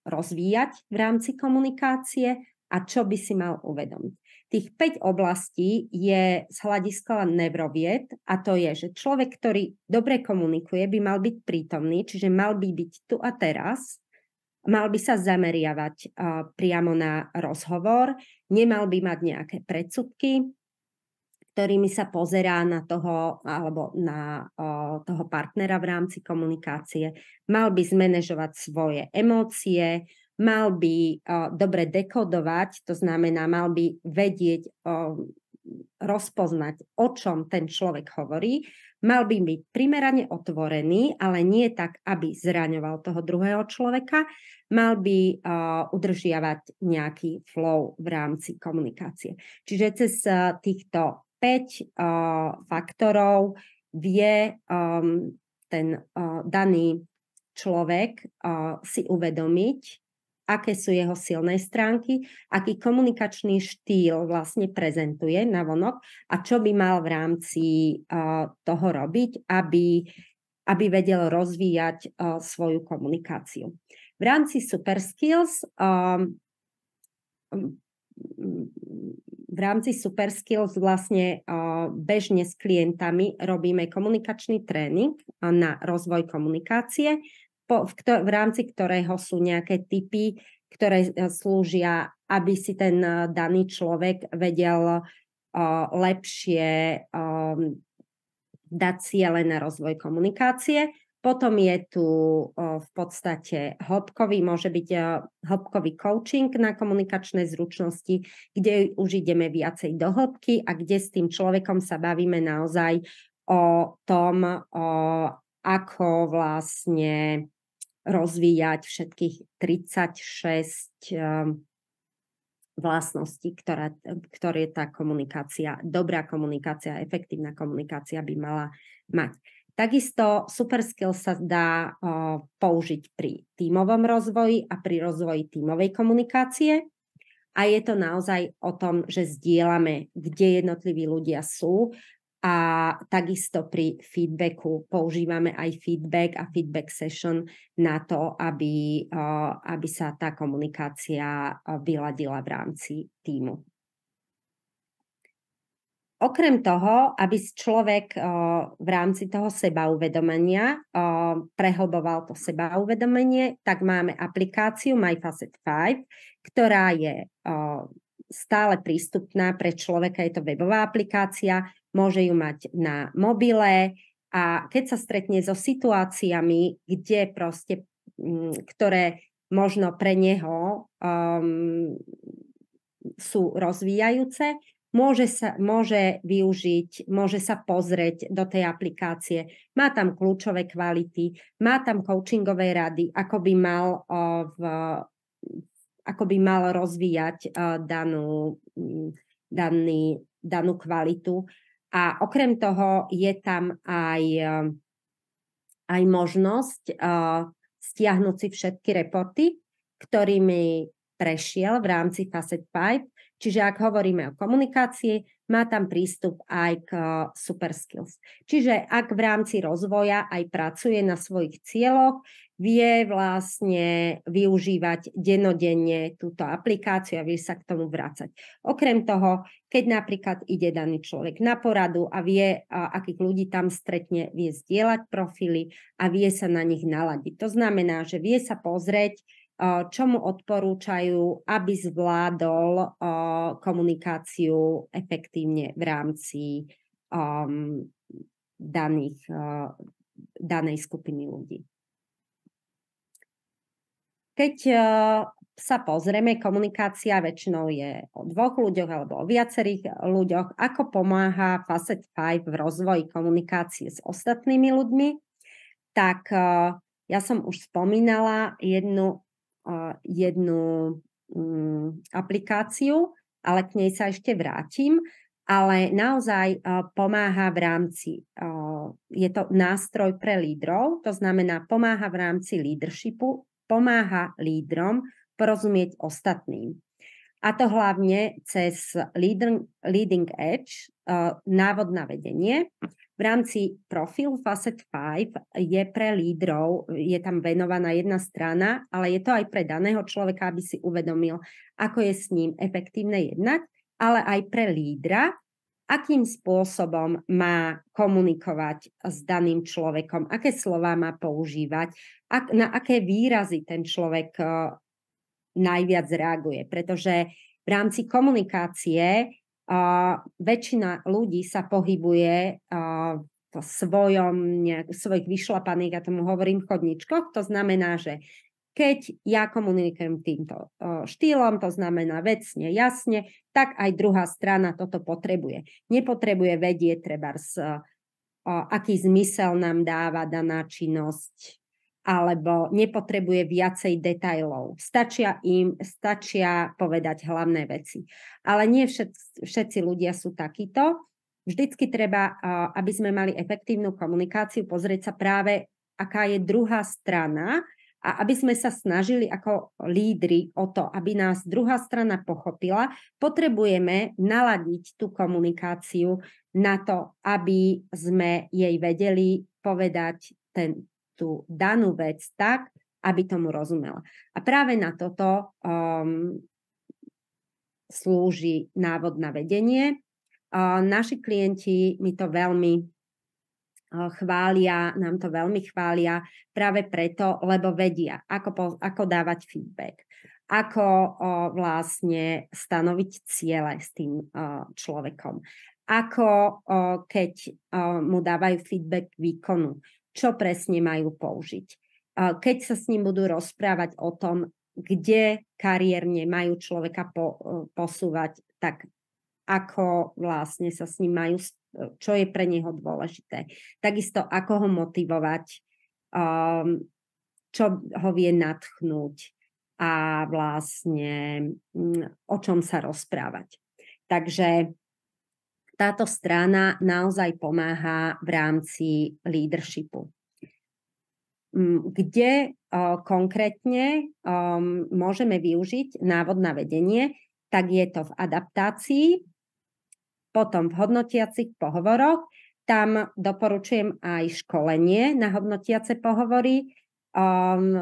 rozvíjať v rámci komunikácie a čo by si mal uvedomiť. Tých 5 oblastí je z hľadiska neurovied a to je, že človek, ktorý dobre komunikuje, by mal byť prítomný, čiže mal by byť tu a teraz. Mal by sa zameriavať priamo na rozhovor, nemal by mať nejaké predsudky, ktorými sa pozerá na toho alebo na toho partnera v rámci komunikácie. Mal by zmanéžovať svoje emócie, mal by dobre dekodovať, to znamená, mal by vedieť rozpoznať, o čom ten človek hovorí. Mal by byť primerane otvorený, ale nie tak, aby zraňoval toho druhého človeka. Mal by udržiavať nejaký flow v rámci komunikácie. Čiže cez týchto 5 faktorov vie ten daný človek si uvedomiť, aké sú jeho silné stránky, aký komunikačný štýl vlastne prezentuje navonok a čo by mal v rámci toho robiť, aby aby vedel rozvíjať svoju komunikáciu. V rámci Super Skills vlastne bežne s klientami robíme komunikačný tréning na rozvoj komunikácie, v rámci ktorého sú nejaké tipy, ktoré slúžia, aby si ten daný človek vedel lepšie dať ciele na rozvoj komunikácie. Potom je tu v podstate môže byť hĺbkový coaching na komunikačné zručnosti, kde už ideme viacej do hĺbky a kde s tým človekom sa bavíme naozaj o tom, ako vlastne rozvíjať všetkých 36 vlastností, ktoré tá komunikácia, dobrá komunikácia, efektívna komunikácia by mala mať. Takisto Super Skills sa dá použiť pri tímovom rozvoji a pri rozvoji tímovej komunikácie. A je to naozaj o tom, že zdieľame, kde jednotliví ľudia sú. A takisto pri feedbacku používame aj feedback a feedback session na to, aby sa tá komunikácia vyladila v rámci tímu. Okrem toho, aby človek v rámci toho sebauvedomenia prehlboval to sebauvedomenie, tak máme aplikáciu MyFacet5, ktorá je stále prístupná pre človeka. Je to webová aplikácia, môže ju mať na mobile a keď sa stretne so situáciami, kde proste, ktoré možno pre neho sú rozvíjajúce, môže využiť, môže sa pozrieť do tej aplikácie. Má tam kľúčové kvality, má tam coachingové rady, ako by mal rozvíjať danú kvalitu. A okrem toho je tam aj možnosť stiahnuť si všetky reporty, ktorými prešiel v rámci Facet5. Čiže ak hovoríme o komunikácii, má tam prístup aj k Super Skills. Čiže ak v rámci rozvoja aj pracuje na svojich cieľoch, vie vlastne využívať dennodenne túto aplikáciu a vie sa k tomu vrácať. Okrem toho, keď napríklad ide daný človek na poradu a vie, akých ľudí tam stretne, vie zdieľať profily a vie sa na nich naladiť. To znamená, že vie sa pozrieť, čo mu odporúčajú, aby zvládol komunikáciu efektívne v rámci danej skupiny ľudí. Keď sa pozrieme, komunikácia väčšinou je o dvoch ľuďoch alebo o viacerých ľuďoch. Ako pomáha Facet5 v rozvoji komunikácie s ostatnými ľuďmi? Tak ja som už spomínala jednu aplikáciu, ale k nej sa ešte vrátim. Ale naozaj pomáha v rámci, je to nástroj pre lídrov, to znamená pomáha v rámci leadershipu, pomáha lídrom porozumieť ostatným. A to hlavne cez Leading Edge, návod na vedenie. V rámci profilu Facet5 je pre lídrov, je tam venovaná jedna strana, ale je to aj pre daného človeka, aby si uvedomil, ako je s ním efektívne jednať, ale aj pre lídra, akým spôsobom má komunikovať s daným človekom, aké slová má používať, na aké výrazy ten človek najviac reaguje. Pretože v rámci komunikácie väčšina ľudí sa pohybuje v svojich vyšlapaných, ja tomu hovorím, chodničkoch. To znamená, že keď ja komunikujem týmto štýlom, to znamená vecne, jasne, tak aj druhá strana toto potrebuje. Nepotrebuje vedieť trebárs, aký zmysel nám dáva daná činnosť, alebo nepotrebuje viacej detailov. Stačia povedať hlavné veci. Ale nie všetci ľudia sú takíto. Vždycky treba, aby sme mali efektívnu komunikáciu, pozrieť sa práve, aká je druhá strana, a aby sme sa snažili ako lídri o to, aby nás druhá strana pochopila, potrebujeme naladiť tú komunikáciu na to, aby sme jej vedeli povedať tú danú vec tak, aby tomu rozumela. A práve na toto slúži návod na vedenie. Naši klienti mi to veľmi chvália, nám to veľmi chvália práve preto, lebo vedia, ako dávať feedback, ako vlastne stanoviť ciele s tým človekom, ako keď mu dávajú feedback výkonu, čo presne majú použiť. Keď sa s ním budú rozprávať o tom, kde kariérne majú človeka posúvať, tak ako vlastne sa s ním majú, čo je pre neho dôležité. Takisto, ako ho motivovať, čo ho vie nadchnúť a vlastne o čom sa rozprávať. Takže táto strana naozaj pomáha v rámci leadershipu. Kde konkrétne môžeme využiť návod na vedenie, tak je to v adaptácii, potom v hodnotiacich pohovoroch. Tam doporučujem aj školenie na hodnotiace pohovory,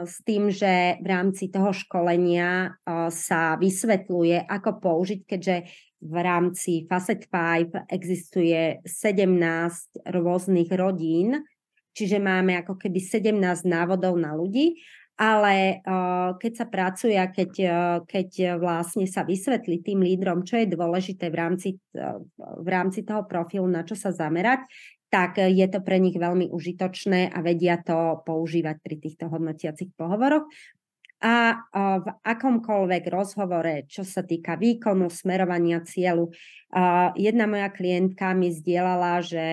s tým, že v rámci toho školenia sa vysvetľuje, ako použiť, keďže v rámci Facet 5 existuje 17 rôznych rodín, čiže máme ako keby 17 návodov na ľudí, ale keď sa pracuje, keď vlastne sa vysvetlí tým lídrom, čo je dôležité v rámci toho profilu, na čo sa zamerať, tak je to pre nich veľmi užitočné a vedia to používať pri týchto hodnotiacich pohovoroch. A v akomkoľvek rozhovore, čo sa týka výkonu, smerovania cieľu, jedna moja klientka mi zdieľala, že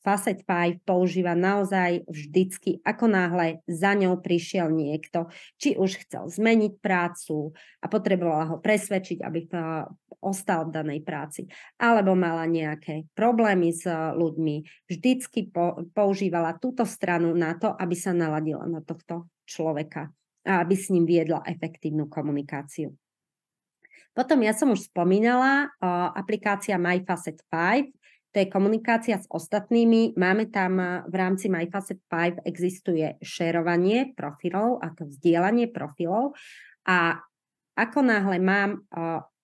Facet 5 používa naozaj vždycky, ako náhle za ňou prišiel niekto, či už chcel zmeniť prácu a potrebovala ho presvedčiť, aby ostal v danej práci, alebo mala nejaké problémy s ľuďmi, vždycky používala túto stranu na to, aby sa naladila na tohto človeka a aby s ním viedla efektívnu komunikáciu. Potom ja som už spomínala aplikácia MyFacet 5, to je komunikácia s ostatnými. Máme tam v rámci MyFacet 5 existuje šerovanie profilov, ako vzdielanie profilov a ako náhle mám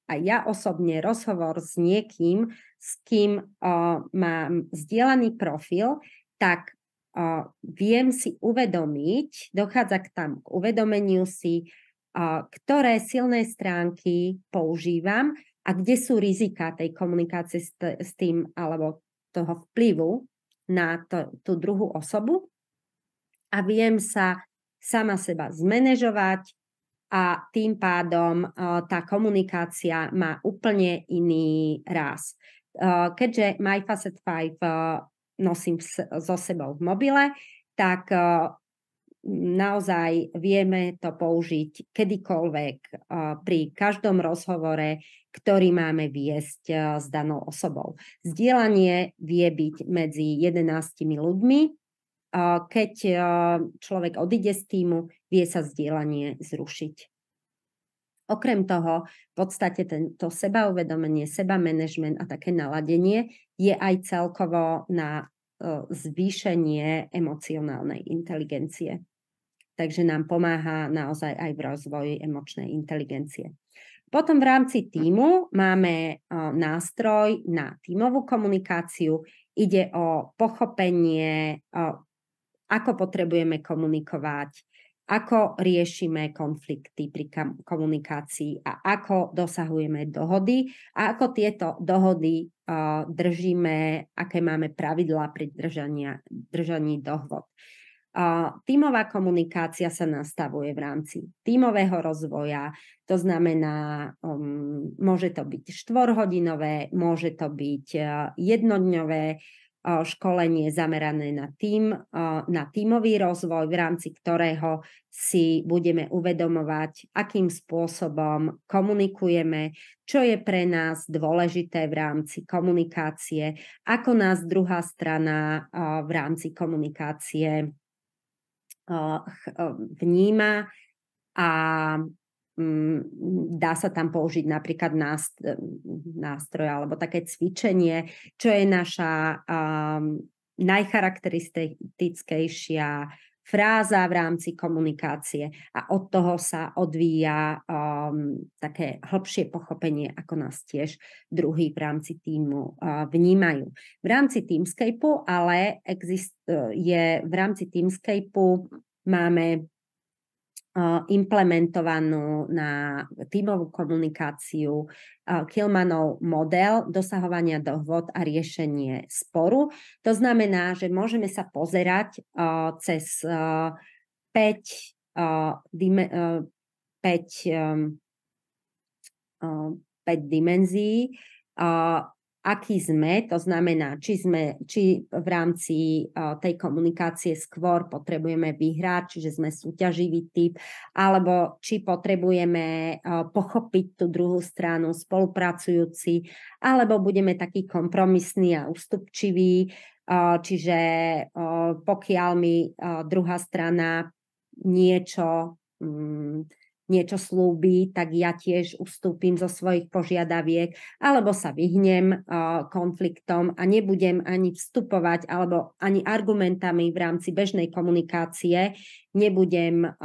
aj ja osobne rozhovor s niekým, s kým mám vzdielaný profil, tak viem si uvedomiť, dochádza k uvedomeniu si, ktoré silné stránky používam a kde sú rizika tej komunikácie s tým alebo toho vplyvu na tú druhú osobu a viem sa sama seba zmanéžovať a tým pádom tá komunikácia má úplne iný ráz. Keďže MyFacet 5 nosím so sebou v mobile, tak naozaj vieme to použiť kedykoľvek pri každom rozhovore, ktorý máme viesť s danou osobou. Zdieľanie vie byť medzi 11 ľuďmi. Keď človek odíde z týmu, vie sa zdieľanie zrušiť. Okrem toho, v podstate to sebauvedomenie, sebamanagement a také naladenie je aj celkovo na zvýšenie emocionálnej inteligencie. Takže nám pomáha naozaj aj v rozvoji emočnej inteligencie. Potom v rámci tímu máme nástroj na tímovú komunikáciu. Ide o pochopenie, ako potrebujeme komunikovať, ako riešime konflikty pri komunikácii a ako dosahujeme dohody a ako tieto dohody držíme, aké máme pravidlá pri držaní dohod. Tímová komunikácia sa nastavuje v rámci tímového rozvoja, to znamená, môže to byť 4-hodinové, môže to byť jednodňové školenie zamerané na tímový rozvoj, v rámci ktorého si budeme uvedomovať, akým spôsobom komunikujeme, čo je pre nás dôležité v rámci komunikácie, ako nás druhá strana v rámci komunikácie vníma a dá sa tam použiť napríklad nástroj alebo také cvičenie, čo je naša najcharakteristickejšia fráza v rámci komunikácie a od toho sa odvíja také hlbšie pochopenie, ako nás tiež druhý v rámci tímu vnímajú. V rámci Teamscapeu ale v rámci Teamscapeu máme implementovanú na tímovú komunikáciu Kilmanov model dosahovania dohôd a riešenie sporu. To znamená, že môžeme sa pozerať cez 5 dimenzií, aký sme, to znamená, či v rámci tej komunikácie skôr potrebujeme vyhrať, čiže sme súťaživý typ, alebo či potrebujeme pochopiť tú druhú stranu, spolupracujúci, alebo budeme taký kompromisný a ústupčivý, čiže pokiaľ mi druhá strana niečo slúbi, tak ja tiež ustúpim zo svojich požiadaviek alebo sa vyhnem konfliktom a nebudem ani vstupovať alebo ani argumentami v rámci bežnej komunikácie nebudem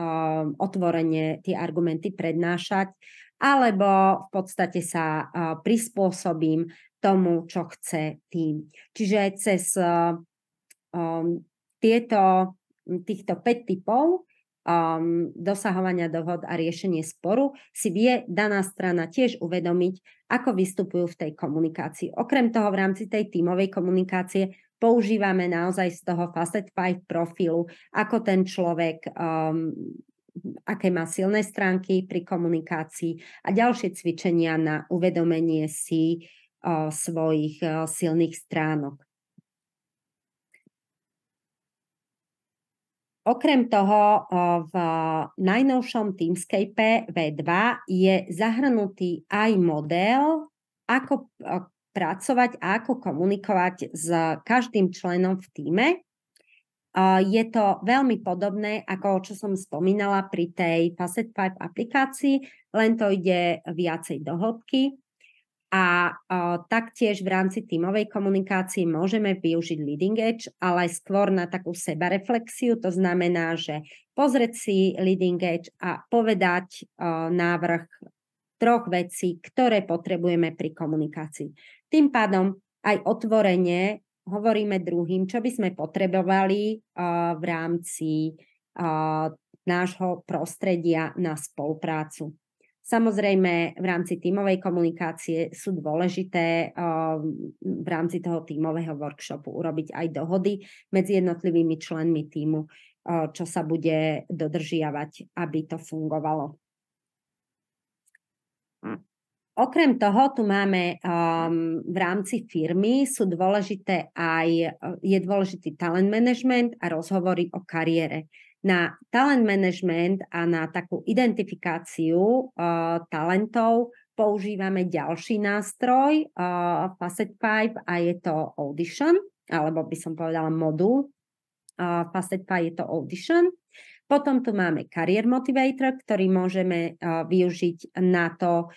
otvorene tie argumenty prednášať, alebo v podstate sa prispôsobím tomu, čo chce tým. Čiže cez týchto 5 typov dosahovania dohod a riešenie sporu si vie daná strana tiež uvedomiť, ako vystupujú v tej komunikácii. Okrem toho v rámci tej tímovej komunikácie používame naozaj z toho Facet 5 profilu, ako ten človek, aké má silné stránky pri komunikácii a ďalšie cvičenia na uvedomenie si svojich silných stránok. Okrem toho v najnovšom Teamscape V2 je zahrnutý aj model, ako pracovať a ako komunikovať s každým členom v tíme. Je to veľmi podobné, ako čo som spomínala pri tej Facet 5 aplikácii, len to ide viacej do hĺbky. A taktiež v rámci tímovej komunikácie môžeme využiť leading edge, ale skôr na takú sebareflexiu. To znamená, že pozrieť si leading edge a povedať návrh 3 vecí, ktoré potrebujeme pri komunikácii. Tým pádom aj otvorene hovoríme druhým, čo by sme potrebovali v rámci nášho prostredia na spoluprácu. Samozrejme, v rámci tímovej komunikácie sú dôležité v rámci toho tímového workshopu urobiť aj dohody medzi jednotlivými členmi tímu, čo sa bude dodržiavať, aby to fungovalo. Okrem toho, tu máme v rámci firmy je dôležitý talent management a rozhovory o kariére. Na talent management a na takú identifikáciu talentov používame ďalší nástroj Facet 5 a je to Audition, alebo by som povedala modul. Facet 5 je to Audition. Potom tu máme Career Motivator, ktorý môžeme využiť na to,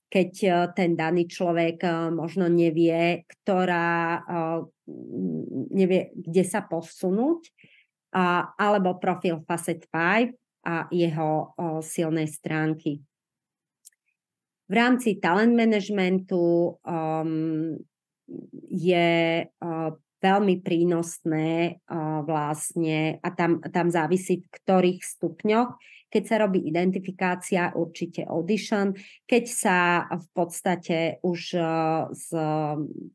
keď ten daný človek možno nevie, kde sa posunúť, alebo profil Facet 5 a jeho silné stránky. V rámci talent managementu je veľmi prínosné vlastne a tam závisí v ktorých stupňoch. Keď sa robí identifikácia, určite audition. Keď sa v podstate už z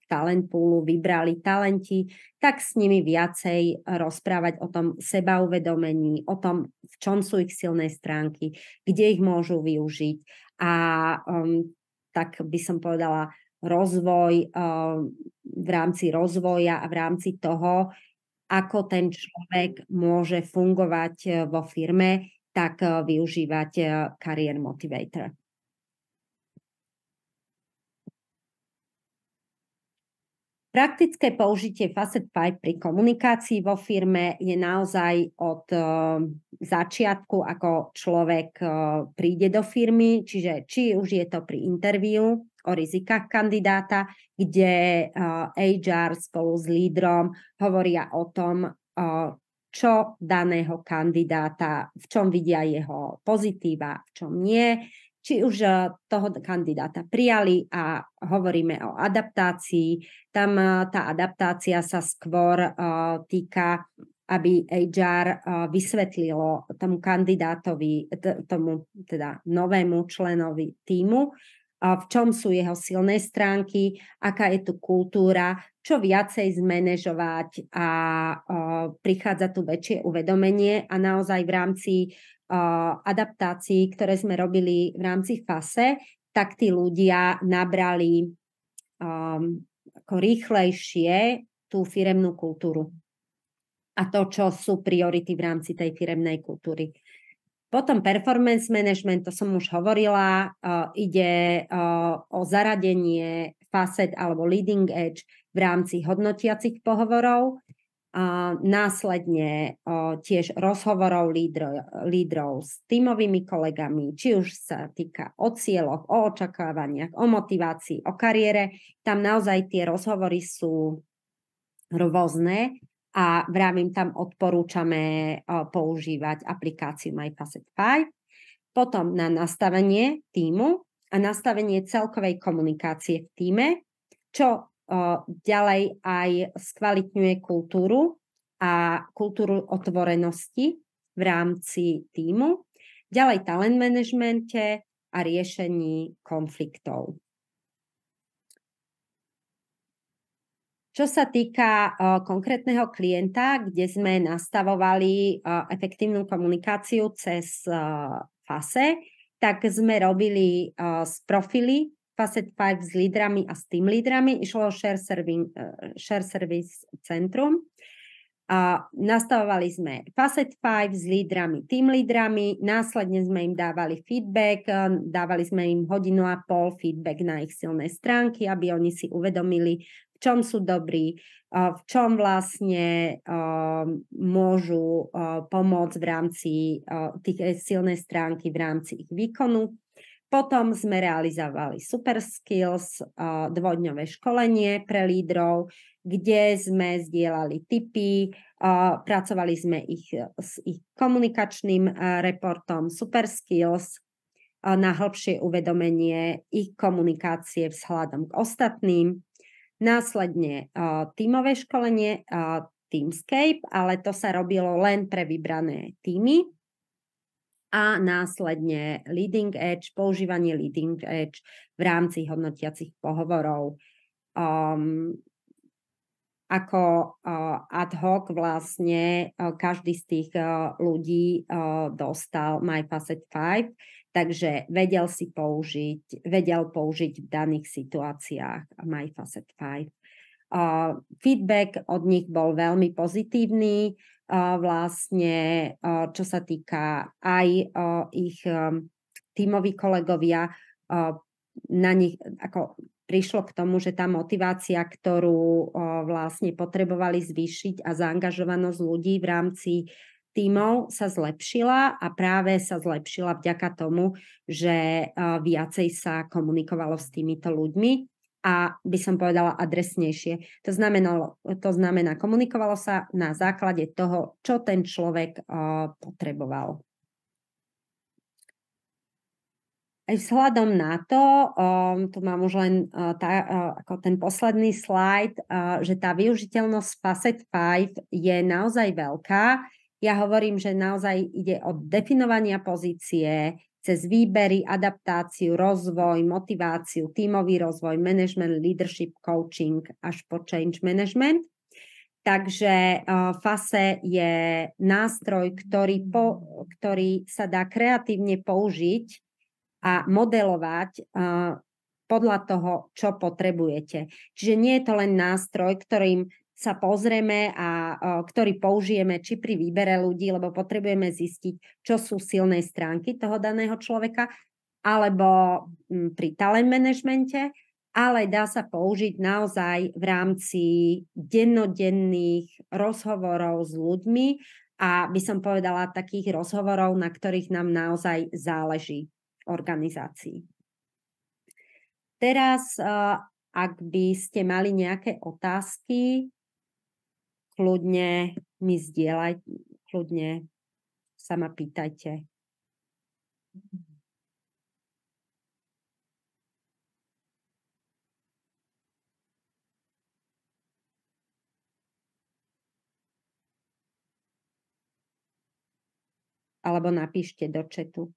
talent poolu vybrali talenti, tak s nimi viacej rozprávať o tom sebauvedomení, o tom, v čom sú ich silné stránky, kde ich môžu využiť. A tak by som povedala, rozvoj v rámci rozvoja a v rámci toho, ako ten človek môže fungovať vo firme, tak využívať Career Motivator. Praktické použitie Facet 5 pri komunikácii vo firme je naozaj od začiatku, ako človek príde do firmy, čiže či už je to pri interviu, o rizikách kandidáta, kde HR spolu s lídrom hovoria o tom, čo daného kandidáta, v čom vidia jeho pozitíva, v čom nie. Či už toho kandidáta prijali a hovoríme o adaptácii. Tam tá adaptácia sa skôr týka, aby HR vysvetlilo tomu kandidátovi, tomu teda novému členovi tímu, v čom sú jeho silné stránky, aká je tu kultúra, čo viacej zmanéžovať a prichádza tu väčšie uvedomenie a naozaj v rámci adaptácií, ktoré sme robili v rámci FASE, tak tí ľudia nabrali ako rýchlejšie tú firemnú kultúru a to, čo sú priority v rámci tej firemnej kultúry. Potom performance management, to som už hovorila, ide o zaradenie facet alebo leading edge v rámci hodnotiacich pohovorov, následne tiež rozhovorov lídrov s tímovými kolegami, či už sa týka o cieľoch, o očakávaniach, o motivácii, o kariére. Tam naozaj tie rozhovory sú rôzne. A vravím, tam odporúčame používať aplikáciu MyFacet5. Potom na nastavenie tímu a nastavenie celkovej komunikácie v tíme, čo ďalej aj skvalitňuje kultúru a kultúru otvorenosti v rámci tímu. Ďalej talent managemente a riešení konfliktov. Čo sa týka konkrétneho klienta, kde sme nastavovali efektívnu komunikáciu cez FASE, tak sme robili z profily Facet5 s lídrami a s team lídrami. Išlo o share service centrum. Nastavovali sme Facet5 s lídrami, team lídrami, následne sme im dávali feedback, dávali sme im 1,5 hodiny feedback na ich silné stránky, aby oni si uvedomili, v čom sú dobrí, v čom vlastne môžu pomôcť v rámci tých silnej stránky, v rámci ich výkonu. Potom sme realizovali Super Skills, dvojdňové školenie pre lídrov, kde sme zdieľali tipy, pracovali sme s ich komunikačným reportom Super Skills na hĺbšie uvedomenie ich komunikácie vzhľadom k ostatným. Následne tímové školenie Teamscape, ale to sa robilo len pre vybrané tímy. A následne Leading Edge, používanie Leading Edge v rámci hodnotiacich pohovorov. Ako ad hoc vlastne každý z tých ľudí dostal MyFacet5, takže vedel použiť v daných situáciách MyFacet5. Feedback od nich bol veľmi pozitívny, vlastne čo sa týka aj ich tímoví kolegovia, na nich ako prišlo k tomu, že tá motivácia, ktorú vlastne potrebovali zvýšiť a zaangažovanosť ľudí v rámci tímov sa zlepšila a práve sa zlepšila vďaka tomu, že viacej sa komunikovalo s týmito ľuďmi a by som povedala adresnejšie. To znamená, komunikovalo sa na základe toho, čo ten človek potreboval. Aj vzhľadom na to, tu mám už len ako ten posledný slajd, že tá využiteľnosť Facet5 je naozaj veľká. Ja hovorím, že naozaj ide od definovania pozície, cez výbery, adaptáciu, rozvoj, motiváciu, tímový rozvoj, management, leadership, coaching až po change management. Takže FASE je nástroj, ktorý sa dá kreatívne použiť a modelovať podľa toho, čo potrebujete. Čiže nie je to len nástroj, ktorým sa pozrieme a ktorý použijeme či pri výbere ľudí, lebo potrebujeme zistiť, čo sú silné stránky toho daného človeka, alebo pri talent managemente, ale dá sa použiť naozaj v rámci dennodenných rozhovorov s ľuďmi a by som povedala takých rozhovorov, na ktorých nám naozaj záleží organizácii. Teraz, ak by ste mali nejaké otázky, kľudne mi kľudne sa ma pýtajte. Alebo napíšte do chatu.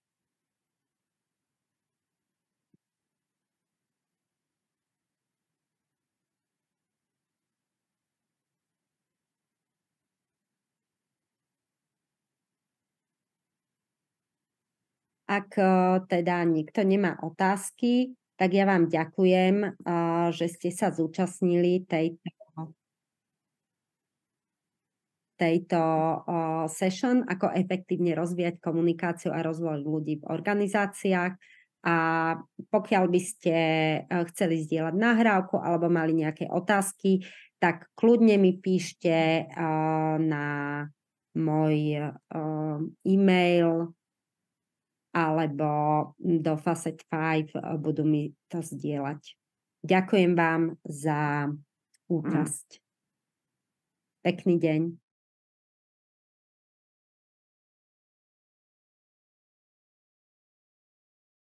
Ak teda nikto nemá otázky, tak ja vám ďakujem, že ste sa zúčastnili tejto session, ako efektívne rozvíjať komunikáciu a rozvoj ľudí v organizáciách. A pokiaľ by ste chceli zdieľať nahrávku alebo mali nejaké otázky, tak kľudne mi píšte na môj e-mail alebo do Facet 5 budú mi to zdieľať. Ďakujem vám za účasť. Pekný deň.